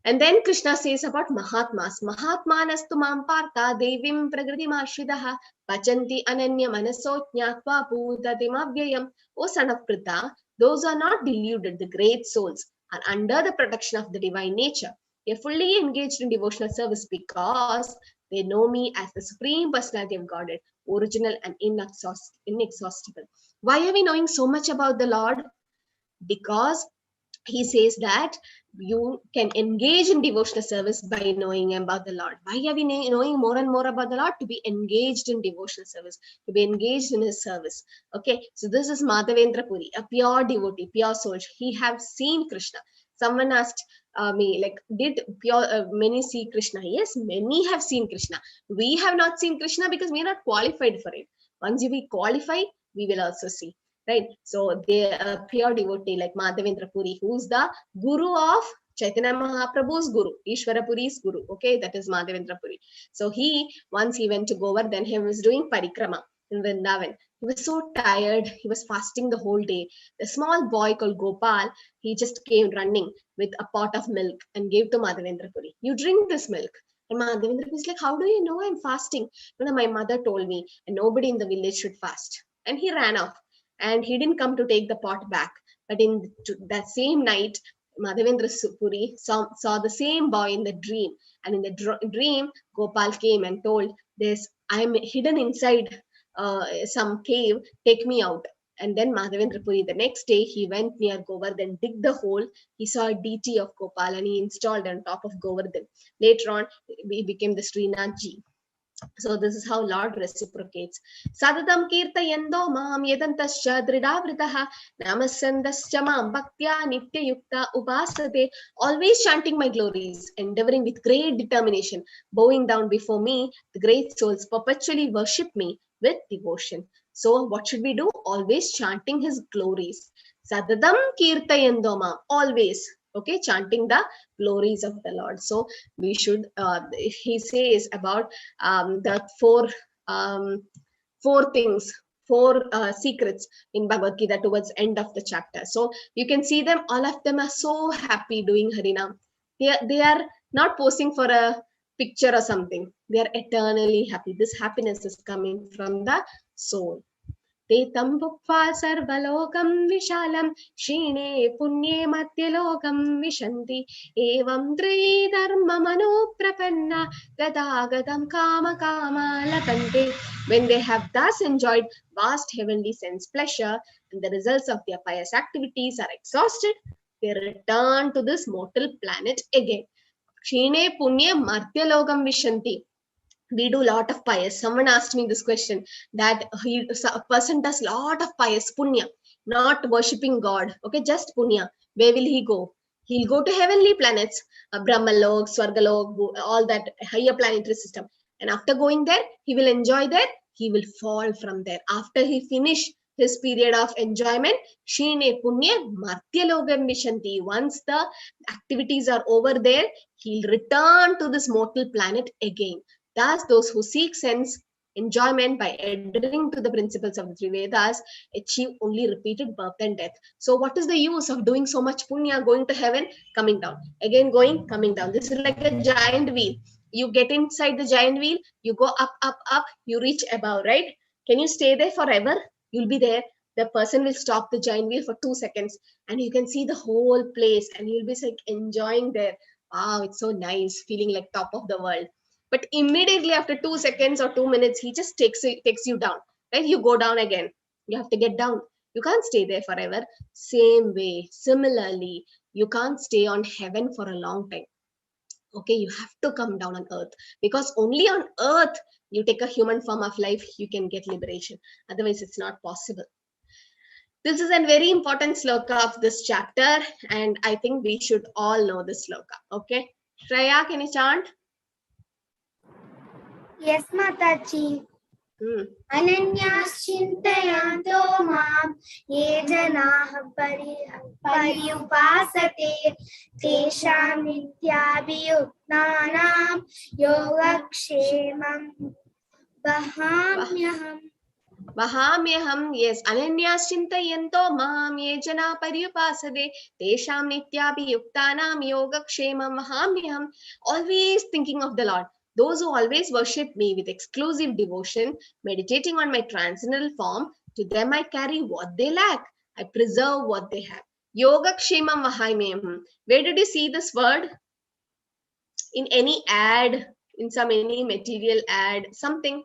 And then Krishna says about Mahatmas. Mahatmanastu mamparta devim prakritimashidaha pachanti ananya manaso jnatva bhutatimavvyayam. O son of Pritha, those are not deluded, the great souls, are under the protection of the divine nature. They are fully engaged in devotional service because they know me as the Supreme Personality of Godhead, original and inexhaustible. Why are we knowing so much about the Lord? Because he says that you can engage in devotional service by knowing about the Lord. Why are we knowing more and more about the Lord? To be engaged in devotional service, to be engaged in his service. Okay, so this is Madhavendra Puri, a pure devotee, pure soul. He have seen Krishna. Someone asked me, like, did many see Krishna? Yes, many have seen Krishna. We have not seen Krishna because we are not qualified for it. Once we qualify, we will also see. Right, so they are pure devotee like Madhavendra Puri, who's the guru of Chaitanya Mahaprabhu's guru, Ishvara Puri's guru. Okay, that is Madhavendra Puri. So once he went to Govardhan, he was doing parikrama in Vrindavan. He was so tired. He was fasting the whole day. A small boy called Gopal, he just came running with a pot of milk and gave to Madhavendra Puri. You drink this milk. And Madhavendra Puri is like, how do you know I'm fasting? No, my mother told me, and nobody in the village should fast. And he ran off. And he didn't come to take the pot back. But in that same night, Madhavendra Puri saw the same boy in the dream. And in the dream, Gopal came and told this, I am hidden inside some cave, take me out. And then Madhavendra Puri, the next day, he went near Govardhan, dig the hole. He saw a deity of Gopal and he installed on top of Govardhan. Later on, he became the Srinathji. So this is how Lord reciprocates. Sadatam kirtayando mam yedantascha dridavritah namasandascha mam bhaktya nityayukta upasate. Always chanting my glories, endeavoring with great determination, bowing down before me, the great souls perpetually worship me with devotion. So what should we do? Always chanting his glories. Sadatam kirtayando mam, always. Okay, chanting the glories of the Lord. So we should, he says about the four secrets in Bhagavad Gita towards end of the chapter. So you can see them, all of them are so happy doing Harinam. They are not posing for a picture or something. They are eternally happy. This happiness is coming from the soul. Te tambukva sarvalokam vishalam shine punye matyalokam vishanti evam tri dharma mano prapanna gadagatam kama kama lapante. When they have thus enjoyed vast heavenly sense pleasure and the results of their pious activities are exhausted, they return to this mortal planet again. Shine punye matyalokam vishanti. We do a lot of pious. Someone asked me this question, that a person does a lot of pious punya, not worshipping God. Okay, just punya. Where will he go? He'll go to heavenly planets, Brahmalok, Swargalok, all that higher planetary system. And after going there, he will enjoy there. He will fall from there. After he finish his period of enjoyment, Shine Punya Martyalogam Vishanti. Once the activities are over there, he'll return to this mortal planet again. Thus, those who seek sense enjoyment by adhering to the principles of the three Vedas achieve only repeated birth and death. So what is the use of doing so much punya, going to heaven, coming down, again going, coming down? This is like a giant wheel. You get inside the giant wheel, you go up, up, up, you reach above, right? Can you stay there forever? You'll be there. The person will stop the giant wheel for 2 seconds and you can see the whole place and you'll be like enjoying there. Wow, it's so nice, feeling like top of the world. But immediately after 2 seconds or 2 minutes, he just takes you down, right? You go down again. You have to get down. You can't stay there forever. Same way, similarly, you can't stay on heaven for a long time. Okay, you have to come down on earth, because only on earth you take a human form of life, you can get liberation. Otherwise, it's not possible. This is a very important sloka of this chapter, and I think we should all know this sloka. Okay, Shreya, can you chant? Yes, Mataji. Ananyashchintayanto mam ye janah pariyupasate tesham nityabhiyuktanam yogakshemam vahamyaham. Vahamyaham, yes, Ananyas Chintayanto Mam Ye Jana Paryupasade, Tesham Nityabhiyuktanam Yogakshemam Vahamyaham, always thinking of the Lord. Those who always worship me with exclusive devotion, meditating on my transcendental form, to them I carry what they lack. I preserve what they have. Yogakshemam Vahamyaham. Where did you see this word? In any ad, in some any material ad, something,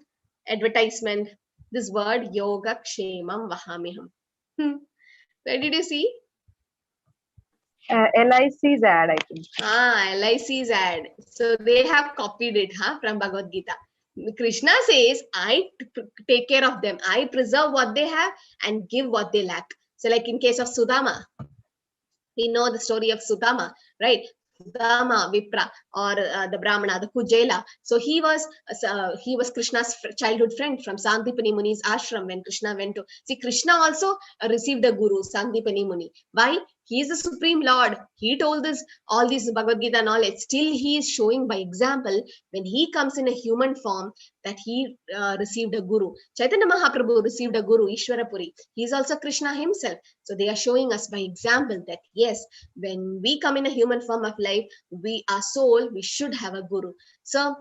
advertisement, this word yoga kshemam vahamiham. Where did you see? LIC's ad, I think. LIC's ad. So they have copied it from Bhagavad Gita. Krishna says, I take care of them. I preserve what they have and give what they lack. So like in case of Sudama, we know the story of Sudama, right? Sudama, Vipra, or the Brahmana, the Kujela. So he was Krishna's childhood friend from Sandipani Muni's ashram when Krishna went to. See, Krishna also received a guru, Sandipani Muni. Why? He is the Supreme Lord. He told this, all this Bhagavad Gita knowledge. Still, he is showing by example when he comes in a human form that he received a guru. Chaitanya Mahaprabhu received a guru, Ishwarapuri. He is also Krishna himself. So they are showing us by example that yes, when we come in a human form of life, our soul, we should have a guru. So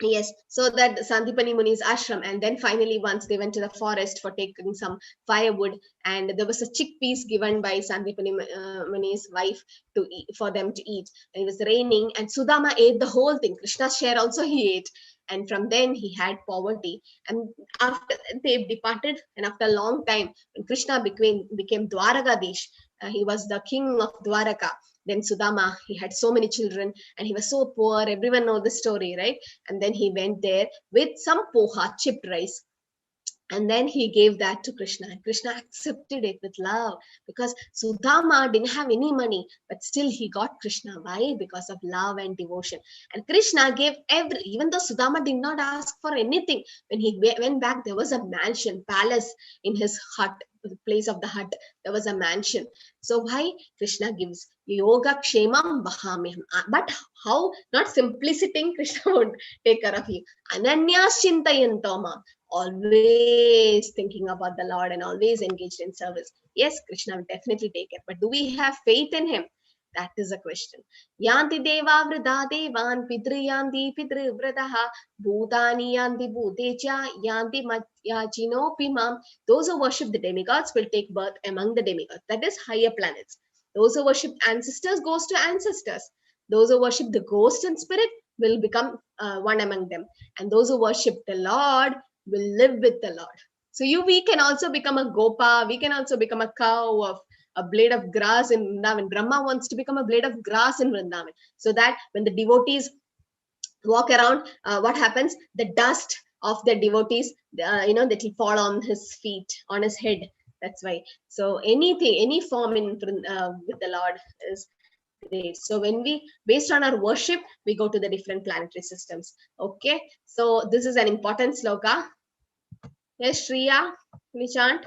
yes, so that Sandipani Muni's ashram, and then finally once they went to the forest for taking some firewood, and there was a chickpeas given by Sandipani Muni's wife to eat, for them to eat. And it was raining, and Sudama ate the whole thing. Krishna's share also he ate, and from then he had poverty. And after they departed, and after a long time, when Krishna became Dwaragadesh, he was the king of Dwaraka. Then Sudama, he had so many children and he was so poor. Everyone knows the story, right? And then he went there with some poha, chipped rice. And then he gave that to Krishna. And Krishna accepted it with love because Sudama didn't have any money, but still he got Krishna. Why? Because of love and devotion. And Krishna gave even though Sudama did not ask for anything, when he went back, there was a mansion, palace in his hut, the place of the hut. There was a mansion. So why? Krishna gives yoga kshemam vahamiham. But how? Not simply sitting, Krishna won't take care of you. Ananyas chintayantoma. Always thinking about the Lord and always engaged in service. Yes, Krishna will definitely take it. But do we have faith in him? That is a question. Yanti deva vrida devan pidri yanti pidri vradaha bhutani yanti bhutecha yanti matyachino pimam. Those who worship the demigods will take birth among the demigods. That is higher planets. Those who worship ancestors goes to ancestors. Those who worship the ghost and spirit will become one among them. And those who worship the Lord will live with the Lord. So we can also become a gopa. We can also become a cow of a blade of grass in Vrindavan. Brahma wants to become a blade of grass in Vrindavan. So that when the devotees walk around, what happens? The dust of the devotees, that will fall on his feet, on his head. That's why. So any form with the Lord is great. So when based on our worship, we go to the different planetary systems. Okay. So this is an important sloka. Yes, Shriya, can you chant?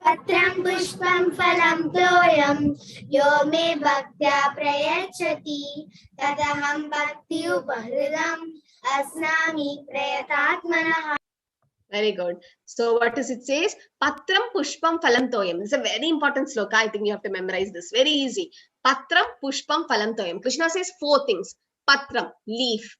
Patram pushpam phalam toyam yo me bhaktya prayachati tadaham bhakti upahridam asnami prayatatmanah. Very good. So what does it say? Patram pushpam phalam toyam. It's a very important sloka. I think you have to memorize this. Very easy. Patram pushpam phalam toyam. Krishna says 4 things. Patram, leaf.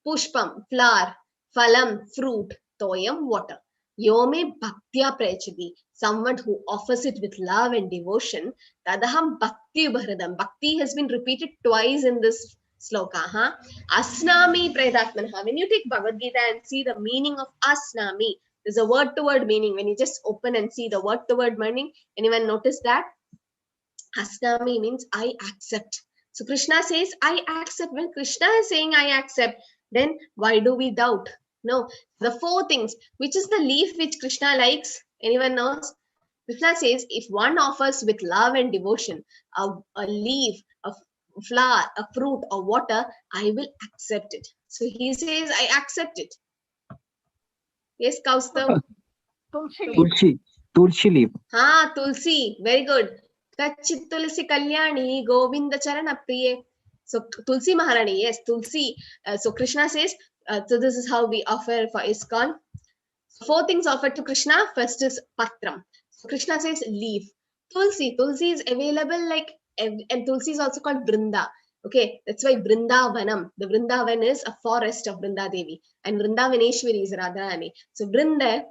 Pushpam, flower. Phalam, fruit. Toyam, water. Yome bhaktya prayachati. Someone who offers it with love and devotion. Tadaham bhakti ubharadam. Bhakti has been repeated twice in this sloka. Asnami prayatatmanaha. When you take Bhagavad Gita and see the meaning of asnami, there's a word-to-word meaning. When you just open and see the word-to-word meaning, anyone notice that? Asnami means I accept. So Krishna says, I accept. When Krishna is saying I accept, then why do we doubt? No, the 4 things. Which is the leaf which Krishna likes? Anyone knows? Krishna says, if one offers with love and devotion a leaf, a flower, a fruit, or water, I will accept it. So he says, I accept it. Yes, Kaustav? Tulsi leaf. Tulsi. Very good. Kachit Tulsi Kalyani Govinda Charana Priye. So Tulsi Maharani, yes, Tulsi. So Krishna says, so this is how we offer for ISKCON. Four things offered to Krishna. First is patram. So Krishna says leaf. Tulsi. Tulsi is available like, and Tulsi is also called Brinda. Okay, that's why Vrindavanam. The Vrindavan is a forest of Brinda Devi, and Vrindavaneshwari is Radharani. So Brinda,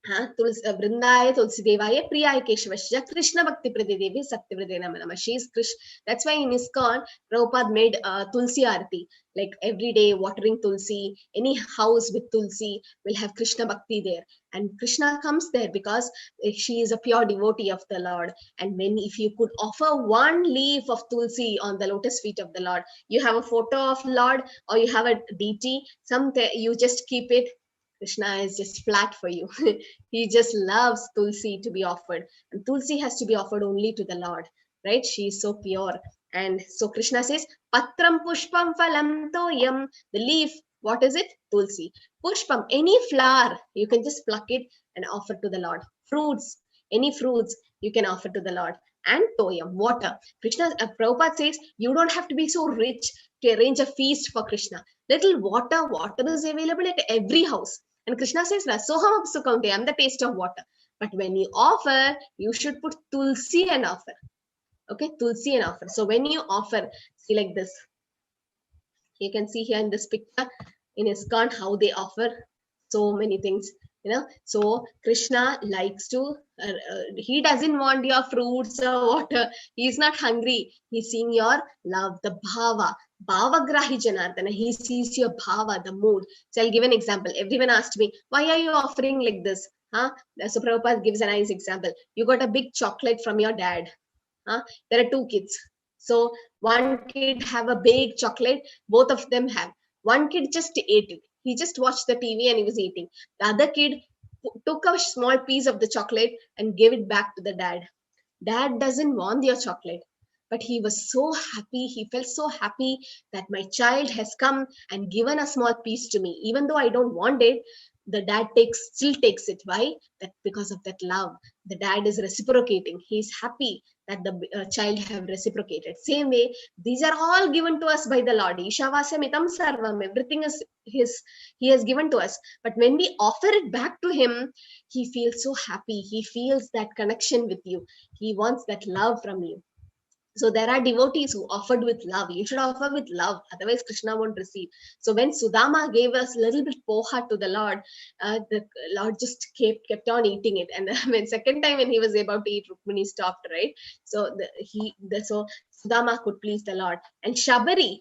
Vrindaya Tulsi Devaya Priyaya Keshvasya Krishna Bhakti Pradidevi Satyavrade Namanama. She is Krishna. That's why in ISKCON, Prabhupada made Tulsi Arati. Like every day watering Tulsi, any house with Tulsi will have Krishna Bhakti there. And Krishna comes there because she is a pure devotee of the Lord. And when, if you could offer one leaf of Tulsi on the lotus feet of the Lord, you have a photo of Lord or you have a deity, you just keep it. Krishna is just flat for you. He just loves Tulsi to be offered. And Tulsi has to be offered only to the Lord, right? She is so pure. And so Krishna says, Patram Pushpam Phalam Toyam. The leaf, what is it? Tulsi. Pushpam, any flower, you can just pluck it and offer to the Lord. Fruits, any fruits, you can offer to the Lord. And Toyam, water. Krishna, Prabhupada says, you don't have to be so rich to arrange a feast for Krishna. Little water is available at every house. And Krishna says, Rasoham Apsukamte, I'm the taste of water. But when you offer, you should put Tulsi and offer. Okay, Tulsi and offer. So when you offer, see like this. You can see here in this picture, in ISKCON, how they offer so many things. So Krishna likes to, he doesn't want your fruits or water. He's not hungry. He's seeing your love, the bhava. Bhava grahi janardana. He sees your bhava, the mood. So I'll give an example. Everyone asked me, why are you offering like this? So Prabhupada gives a nice example. You got a big chocolate from your dad. There are two kids. So one kid have a big chocolate. Both of them have. One kid just ate it. He just watched the TV and he was eating. The other kid took a small piece of the chocolate and gave it back to the dad. Dad doesn't want your chocolate, but he was so happy. He felt so happy that my child has come and given a small piece to me. Even though I don't want it, the dad still takes it. Why? That because of that love. The dad is reciprocating. He's happy that the child have reciprocated. Same way, these are all given to us by the Lord. Ishavasamitam sarvam. Everything is his. He has given to us. But when we offer it back to him, he feels so happy. He feels that connection with you. He wants that love from you. So there are devotees who offered with love. You should offer with love, otherwise Krishna won't receive. So when Sudama gave us a little bit poha to the Lord just kept on eating it. And then second time when he was about to eat, Rukmini stopped, right? So so Sudama could please the Lord. And Shabari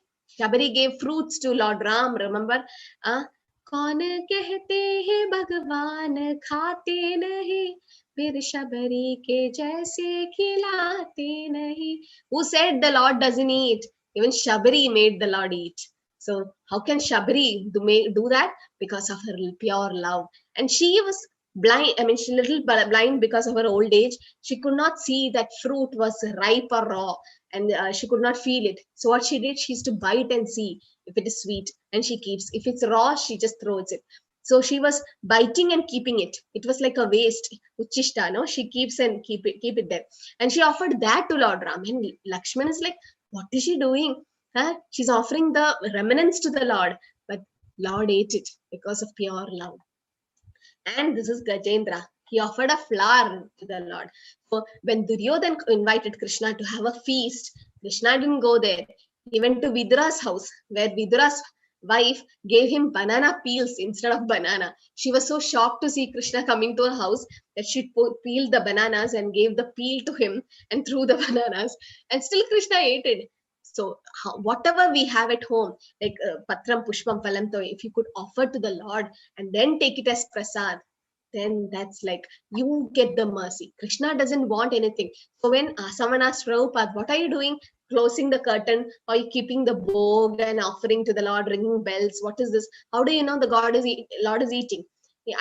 gave fruits to Lord Ram. Remember? कौन कहते हैं भगवान खाते नहीं फिर शबरी के जैसे खिलाते नहीं. Who said the Lord doesn't eat? Even Shabari made the Lord eat. So how can Shabari do that? Because of her pure love. And she was blind. I mean, she little blind because of her old age. She could not see that fruit was ripe or raw, and she could not feel it. So what she did, she used to bite and see if it is sweet, and she keeps. If it's raw, she just throws it. So she was biting and keeping it. It was like a waste, uchishta, no? She keeps and keep it there. And she offered that to Lord Ram. And Lakshman is like, what is she doing? She's offering the remnants to the Lord. But Lord ate it because of pure love. And this is Gajendra. He offered a flower to the Lord. So when Duryodhan invited Krishna to have a feast, Krishna didn't go there. He went to Vidra's house, where Vidra's wife gave him banana peels instead of banana. She was so shocked to see Krishna coming to her house that she peeled the bananas and gave the peel to him and threw the bananas. And still Krishna ate it. So whatever we have at home, like Patram Pushpam Phalam Toy, if you could offer to the Lord and then take it as prasad, then that's like you get the mercy. Krishna doesn't want anything. So when someone asks Prabhupada, what are you doing? Closing the curtain, or you keeping the bhog and offering to the Lord, ringing bells? What is this? How do you know the Lord is eating?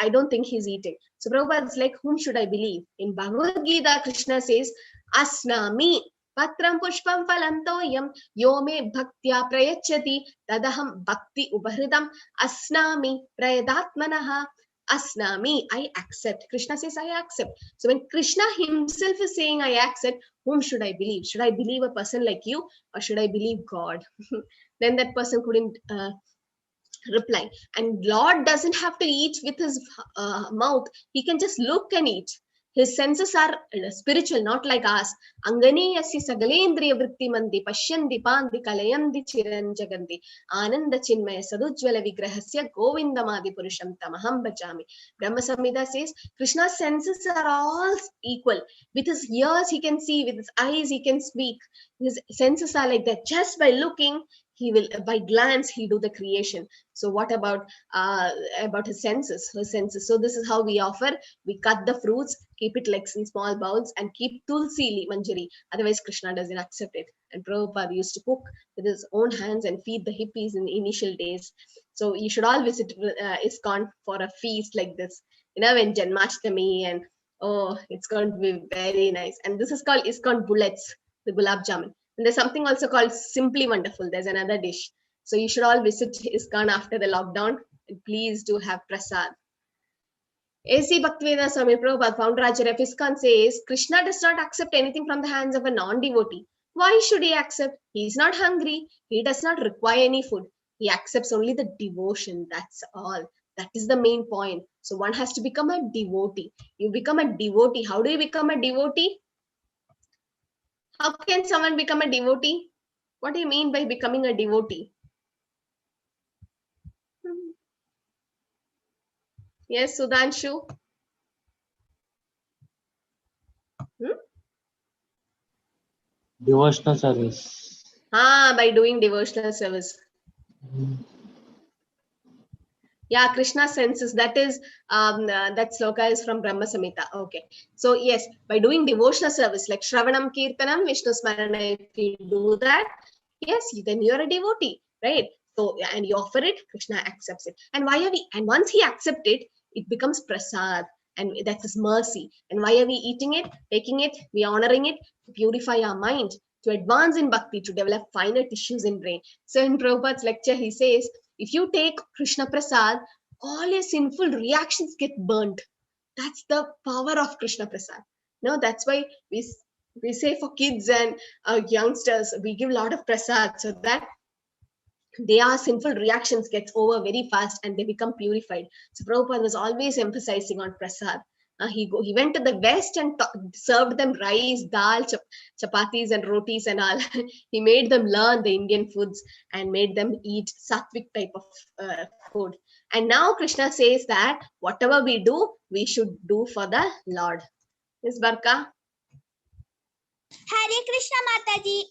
I don't think he's eating. So Prabhupada is like, whom should I believe? In Bhagavad Gita, Krishna says, Asnami Patram Pushpam Phalam Toyam Yo me Bhaktya Prayachati Tadaham Bhakti Ubahridam Asnami Prayadatmanaha. Asnami, I accept. Krishna says, I accept. So when Krishna himself is saying, I accept, whom should I believe? Should I believe a person like you, or should I believe God? Then that person couldn't reply. And Lord doesn't have to eat with his mouth. He can just look and eat. His senses are spiritual, not like us. Angani yasya sagalendriya vritti mandi pashyandi pandi kalayandi chiranjagandi ananda chinmaya sadujjvala vigrahasya govindamadi purusham tamaham bhajami. Brahma Samhita says Krishna's senses are all equal. With his ears he can see, with his eyes he can speak. His senses are like that. Just by looking, he will, by glance, he do the creation. So what about his senses? His senses. So this is how we offer. We cut the fruits, keep it like in small bowls, and keep tulsi manjari. Otherwise, Krishna doesn't accept it. And Prabhupada used to cook with his own hands and feed the hippies in the initial days. So you should all visit ISKCON for a feast like this. You know, when Janmashtami, and oh, it's going to be very nice. And this is called ISKCON bullets, the gulab jamun. And there's something also called Simply Wonderful. There's another dish. So you should all visit ISKCON after the lockdown. And please do have prasad. A.C. Bhaktivedanta Swami Prabhupada, founder of ISKCON, says Krishna does not accept anything from the hands of a non-devotee. Why should he accept? He is not hungry. He does not require any food. He accepts only the devotion. That's all. That is the main point. So one has to become a devotee. You become a devotee. How do you become a devotee? How can someone become a devotee? What do you mean by becoming a devotee? Yes, Sudhanshu? Devotional service. By doing devotional service. Yeah, Krishna senses. That is, that sloka is from Brahma Samhita. Okay. So yes, by doing devotional service like Shravanam Kirtanam, Vishnu Smarana, if you do that, yes, then you are a devotee, right? So, and you offer it, Krishna accepts it. And why are we, and once he accepts it, it becomes prasad, and that is mercy. And why are we eating it, taking it, we honoring it, to purify our mind, to advance in bhakti, to develop finer tissues in brain. So in Prabhupada's lecture, he says, if you take Krishna Prasad, all your sinful reactions get burnt. That's the power of Krishna Prasad. No, that's why we say for kids and youngsters, we give a lot of prasad so that their sinful reactions gets over very fast and they become purified. So Prabhupada was always emphasizing on prasad. He went to the West and served them rice, dal, chapatis and rotis and all. He made them learn the Indian foods and made them eat sattvic type of food. And now Krishna says that whatever we do, we should do for the Lord. Ms. Barka? Hare Krishna Mataji.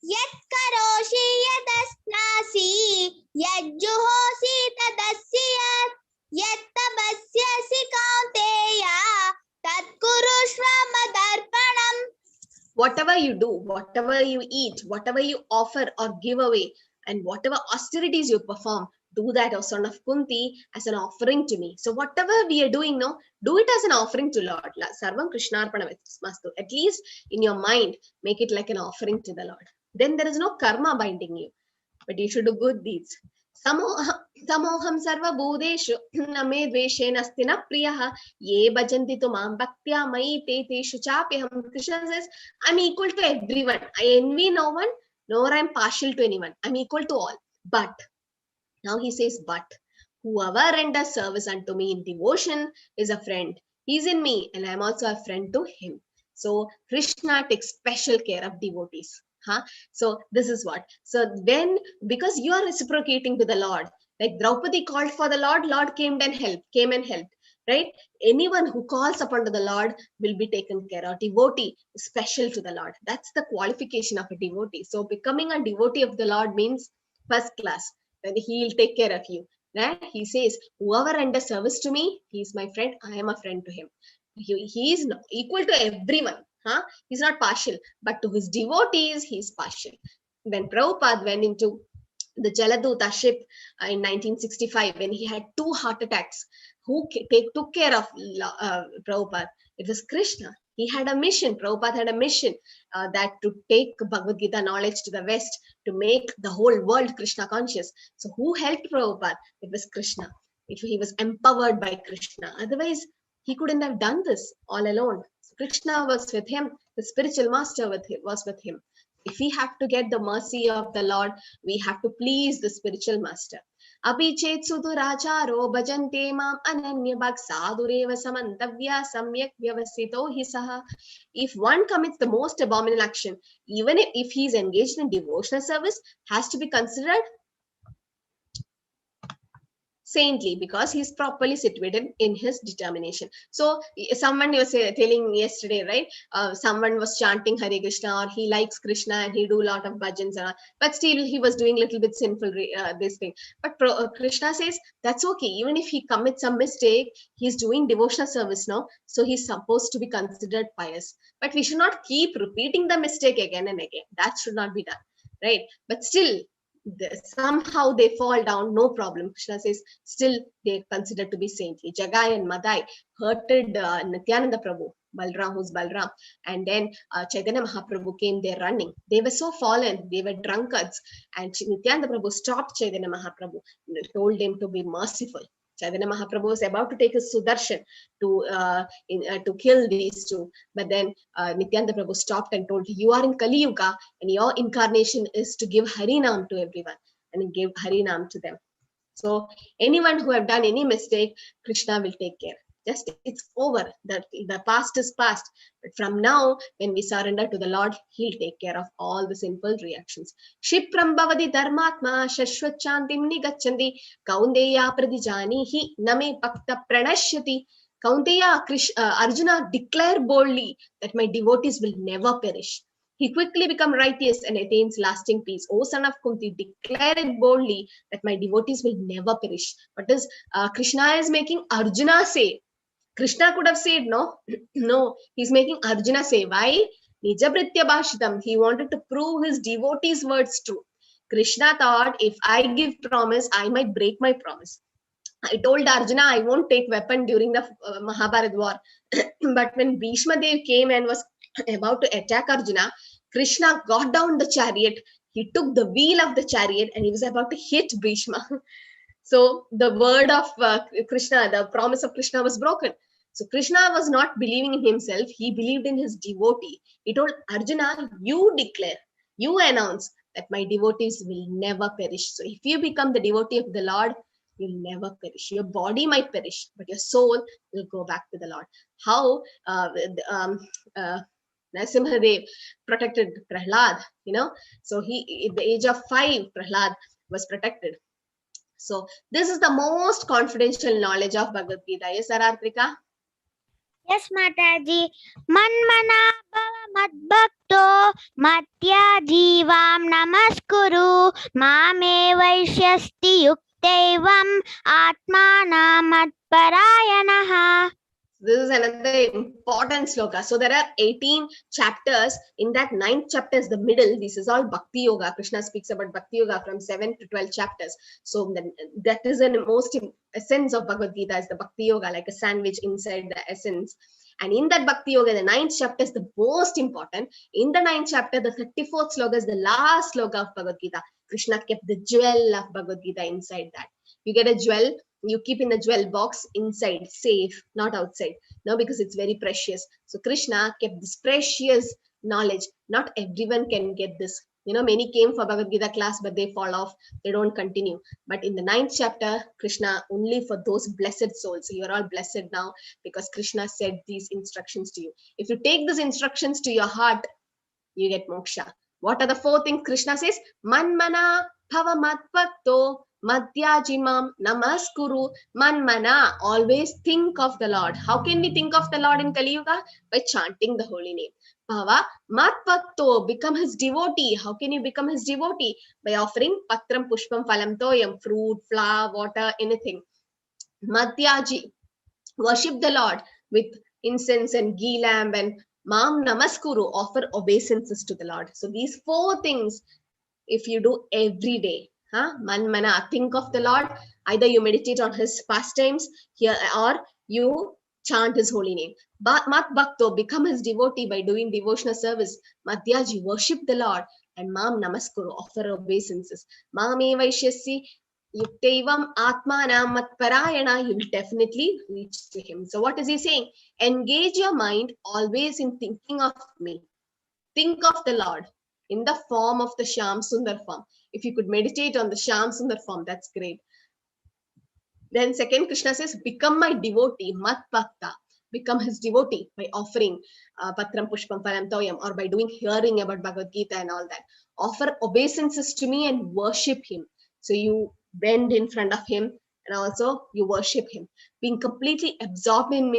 Yat karoshi yadasnasi yad juhosi tadasyat yat tabasyasi kaunteya tat kurushva madarpanam. Whatever you do, whatever you eat, whatever you offer or give away, and whatever austerities you perform, do that, O son of Kunti, as an offering to me. So whatever we are doing now, do it as an offering to Lord. Sarvam Krishnarpana Mastu. At least in your mind, make it like an offering to the Lord. Then there is no karma binding you, but you should do good deeds. Samoham sarva bhudeshu name dveshen astina priyaha ye bhajanti tu mam bhaktya mai te teshu chapyaham. Krishna says, I'm equal to everyone. I envy no one, nor I'm partial to anyone. I'm equal to all. But, now he says, but whoever renders service unto me in devotion is a friend. He's in me and I'm also a friend to him. So Krishna takes special care of devotees. So this is what. So then, because you are reciprocating to the Lord, like Draupadi called for the Lord, Lord came and helped, right? Anyone who calls upon to the Lord will be taken care of. Devotee is special to the Lord. That's the qualification of a devotee. So becoming a devotee of the Lord means first class. Then he'll take care of you. Right? He says, whoever renders service to me, he's my friend. I am a friend to him. He is equal to everyone. He's not partial, but to his devotees, he's partial. When Prabhupada went into the Jaladuta ship in 1965, when he had 2 heart attacks, who took care of Prabhupada? It was Krishna. He had a mission. Prabhupada had a mission that to take Bhagavad Gita knowledge to the West, to make the whole world Krishna conscious. So who helped Prabhupada? It was Krishna. He was empowered by Krishna. Otherwise, he couldn't have done this all alone. Krishna was with him. The spiritual master was with him. If we have to get the mercy of the Lord, we have to please the spiritual master. Api chet suduracharo bhajante mam ananya bhak sadureva samantavya samyak vyavasito hi saha. If one commits the most abominable action, even if he is engaged in devotional service, has to be considered saintly because he's properly situated in his determination. So someone was telling yesterday, right? Someone was chanting Hare Krishna, or he likes Krishna and he do a lot of bhajans, but still he was doing little bit sinful this thing. But Krishna says that's okay. Even if he commits some mistake, he's doing devotional service now, so he's supposed to be considered pious. But we should not keep repeating the mistake again and again. That should not be done, right? But still, somehow they fall down, no problem. Krishna says still they considered to be saintly. Jagai and Madai hurted Nityananda Prabhu, Balram, who's Balram, and then Chaitanya Mahaprabhu came there running. They were so fallen, they were drunkards, and Nityananda Prabhu stopped Chaitanya Mahaprabhu and told him to be merciful. Chaitanya Mahaprabhu was about to take his Sudarshan to kill these two, but then Nityananda Prabhu stopped and told, you are in Kali Yuga and your incarnation is to give Harinam to everyone, and he gave Harinam to them. So anyone who have done any mistake, Krishna will take care. Just it's over. The past is past. But from now, when we surrender to the Lord, He'll take care of all the sinful reactions. Shipram bhavati dharmatma shashvachantim nigachanti kaundeya pradijanihi name pakta pranashyati. Kaunteya, Arjuna declared boldly that my devotees will never perish. He quickly becomes righteous and attains lasting peace. O son of Kunti, declare it boldly that my devotees will never perish. What does Krishna is making Arjuna say? Krishna could have said no. No, he's making Arjuna say. Why? Nijabritya Bhashitam. He wanted to prove his devotees' words true. Krishna thought, if I give promise, I might break my promise. I told Arjuna I won't take weapon during the Mahabharata war. But when Bhishma Dev came and was about to attack Arjuna, Krishna got down the chariot. He took the wheel of the chariot and he was about to hit Bhishma. So the word of Krishna, the promise of Krishna was broken. So Krishna was not believing in himself. He believed in his devotee. He told Arjuna, you declare, you announce that my devotees will never perish. So if you become the devotee of the Lord, you'll never perish. Your body might perish, but your soul will go back to the Lord. How Narasimhadev protected Prahlad, so he, at the age of 5, Prahlad was protected. So this is the most confidential knowledge of Bhagavad Gita. Yes, Arartrika? Yes, Mataji. Manmana bhava madbhakto matya jivam namaskuru mame vaishyasti yuktevam atmana matparayanaha. This is another important sloka. So there are 18 chapters. In that 9th chapter is the middle. This is all Bhakti Yoga. Krishna speaks about Bhakti Yoga from 7 to 12 chapters. So that is the most essence of Bhagavad Gita, is the Bhakti Yoga, like a sandwich inside the essence. And in that Bhakti Yoga, the 9th chapter is the most important. In the 9th chapter, the 34th sloka is the last sloka of Bhagavad Gita. Krishna kept the jewel of Bhagavad Gita inside that. You get a jewel, you keep in the jewel box inside, safe, not outside. No, because it's very precious. So Krishna kept this precious knowledge. Not everyone can get this. Many came for Bhagavad Gita class, but they fall off. They don't continue. But in the 9th chapter, Krishna, only for those blessed souls. You are all blessed now because Krishna said these instructions to you. If you take these instructions to your heart, you get moksha. What are the 4 things Krishna says? Manmana bhava madbhakto madhyajimam namaskuru. Manmana, always think of the Lord. How can we think of the Lord in Kali Yuga? By chanting the holy name. Bhava madbhakto, become his devotee. How can you become his devotee? By offering patram pushpam phalam toyam, fruit, flower, water, anything. Madhyaji, worship the Lord with incense and ghee lamp, and mam namaskuru, offer obeisances to the Lord. So these 4 things, if you do every day, manmana, think of the Lord. Either you meditate on his pastimes here, or you chant his holy name. Mat bhakto, become his devotee by doing devotional service. Madhyaji, worship the Lord. And mam namaskuru, offer obeisances. Mame vaishyasi yuktevam atmanam matparayana, you will definitely reach to him. So what is he saying? Engage your mind always in thinking of me. Think of the Lord. in the form of the Shyam Sundar form. If you could meditate on the Shyam Sundar form, that's great. Then second, Krishna says, become my devotee, mat bhakta. Become his devotee by offering patram pushpam phalam toyam, or by doing hearing about Bhagavad Gita and all that. Offer obeisances to me and worship him. So you bend in front of him and also you worship him. Being completely absorbed in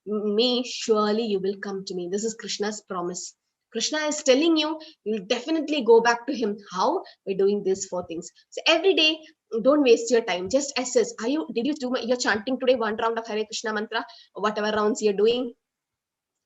me, surely you will come to me. This is Krishna's promise. Krishna is telling you, you'll definitely go back to him. How? By doing these 4 things. So every day, don't waste your time. Just assess. Did you do you're chanting today 1 round of Hare Krishna mantra, or whatever rounds you're doing?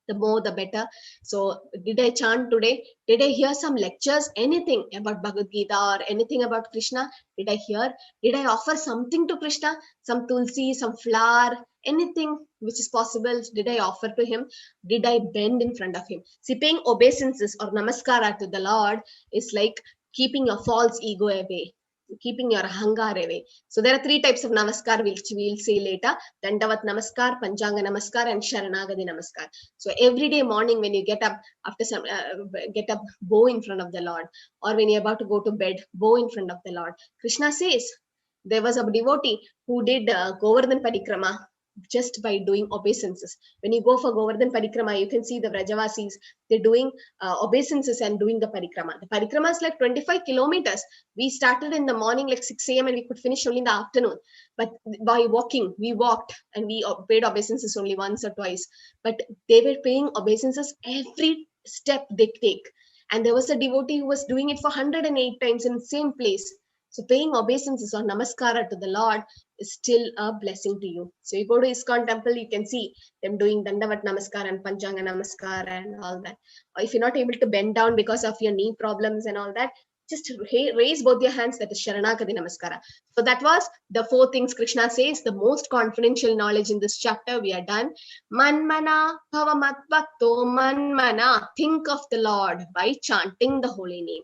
The more, the better. So did I chant today? Did I hear some lectures? Anything about Bhagavad Gita or anything about Krishna? Did I hear? Did I offer something to Krishna? Some tulsi, some flower, anything which is possible, did I offer to him? Did I bend in front of him? See, paying obeisances or namaskara to the Lord is like keeping your false ego away, keeping your ahankar away. So there are 3 types of namaskar, which we'll see later: Dandavat Namaskar, Panchanga Namaskar, and Sharanagati Namaskar. So every day morning when you get up, after some get up, bow in front of the Lord, or when you're about to go to bed, bow in front of the Lord. Krishna says there was a devotee who did Govardhan Parikrama just by doing obeisances. When you go for Govardhan Parikrama, you can see the Vrajavasis, they're doing obeisances and doing the Parikrama. The Parikrama is like 25 kilometers. We started in the morning like 6 a.m. and we could finish only in the afternoon. But by walking, we walked and we paid obeisances only once or twice. But they were paying obeisances every step they take. And there was a devotee who was doing it for 108 times in the same place. So paying obeisances or namaskara to the Lord is still a blessing to you. So you go to ISKCON temple, you can see them doing Dandavat Namaskar and Panchanga Namaskar and all that. Or if you're not able to bend down because of your knee problems and all that, just raise both your hands, that is Sharanagati Namaskara. So that was the 4 things Krishna says, the most confidential knowledge in this chapter. We are done. Manmana bhava matbhakto, manmana, think of the Lord by chanting the holy name.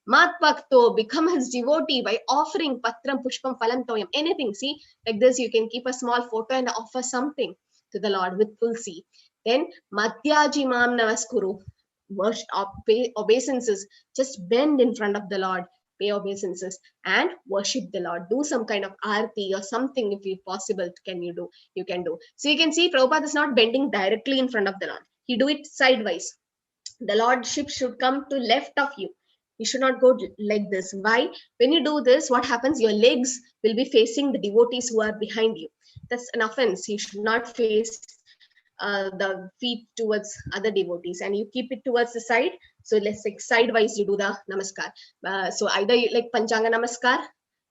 Mat bhakto, become his devotee by offering patram pushpam phalam toyam, anything. See, like this, you can keep a small photo and offer something to the Lord with tulsi. Then matyaji mam namaskuru, pay obeisances, just bend in front of the Lord, pay obeisances and worship the Lord. Do some kind of arti or something if you possible, you can do. So you can see Prabhupada is not bending directly in front of the Lord. He do it sidewise. The Lordship should come to left of you. You should not go like this. Why? When you do this, what happens? Your legs will be facing the devotees who are behind you. That's an offense. You should not face the feet towards other devotees, and you keep it towards the side. So let's say sidewise you do the namaskar. So either like Panchanga Namaskar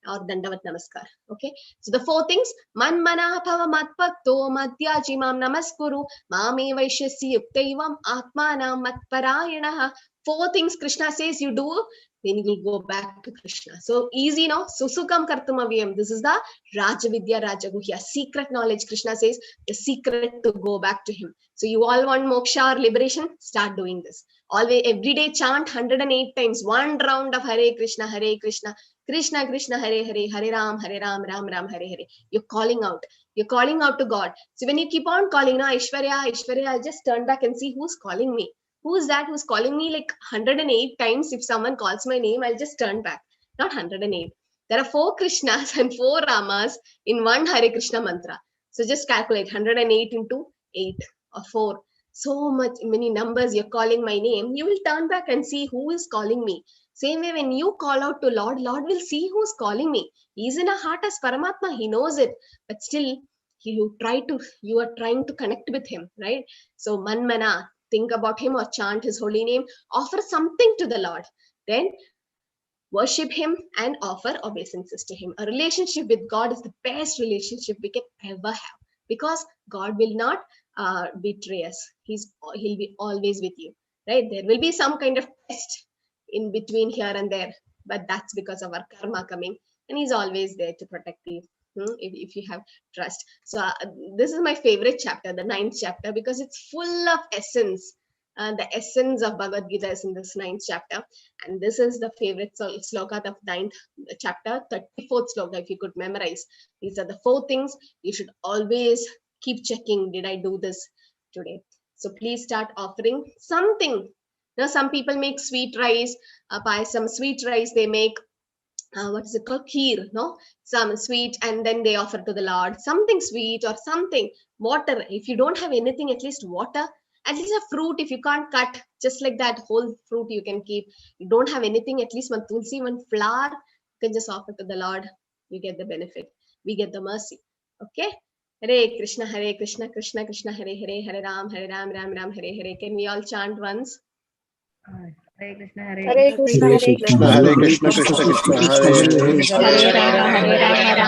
or Dandavat Namaskar. Okay. So the 4 things: Manmana bhava matbhakto, madhyaji mam namaskuru, mame vaishyasi yuktaivam atmanam matparayanaha. 4 things Krishna says you do, then you will go back to Krishna. So easy, no? Susukam kartumaviyam. This is the Rajavidya Rajaguhya, secret knowledge. Krishna says the secret to go back to him. So you all want moksha or liberation? Start doing this. Always, every day chant 108 times, 1 round of Hare Krishna, Krishna Krishna, Hare Hare, Hare Ram, Ram Ram, Hare Hare. You're calling out. You're calling out to God. So when you keep on calling, na Aishwarya, I'll just turn back and see who's calling me. Who is that who's calling me like 108 times? If someone calls my name, I'll just turn back. Not 108. There are 4 Krishnas and 4 Ramas in one Hare Krishna mantra. So just calculate 108 into 8 or 4. So many numbers you're calling my name. You will turn back and see who is calling me. Same way when you call out to Lord, Lord will see who's calling me. He's in a heart as Paramatma. He knows it. But still, you are trying to connect with him, right? So manmana, think about him or chant his holy name, offer something to the Lord, then worship him and offer obeisances to him. A relationship with God is the best relationship we can ever have, because God will not betray us. He'll be always with you, right? There will be some kind of test in between here and there, but that's because of our karma coming, and he's always there to protect you. If you have trust. So this is my favorite chapter, the 9th chapter, because it's full of essence. The essence of Bhagavad Gita is in this 9th chapter, and this is the favorite sloka of 9th chapter, 34th sloka. If you could memorize, these are the 4 things you should always keep checking. Did I do this today? So please start offering something Now, some people make sweet rice, some sweet rice, they make what is it called? Kheer, no? Some sweet, and then they offer to the Lord something sweet or something. Water. If you don't have anything, at least water. At least a fruit, if you can't cut, just like that, whole fruit you can keep. You don't have anything, at least one tulsi, one flower, you can just offer to the Lord. You get the benefit. We get the mercy. Okay? Hare Krishna, Krishna Krishna, Hare Hare, Hare Ram, Ram Ram, Hare Hare. Can we all chant once? Hare Krishna, Hare Krishna, Hare Krishna, Hare Krishna, Krishna Krishna, Hare Hare, Hare Rama, Hare Rama,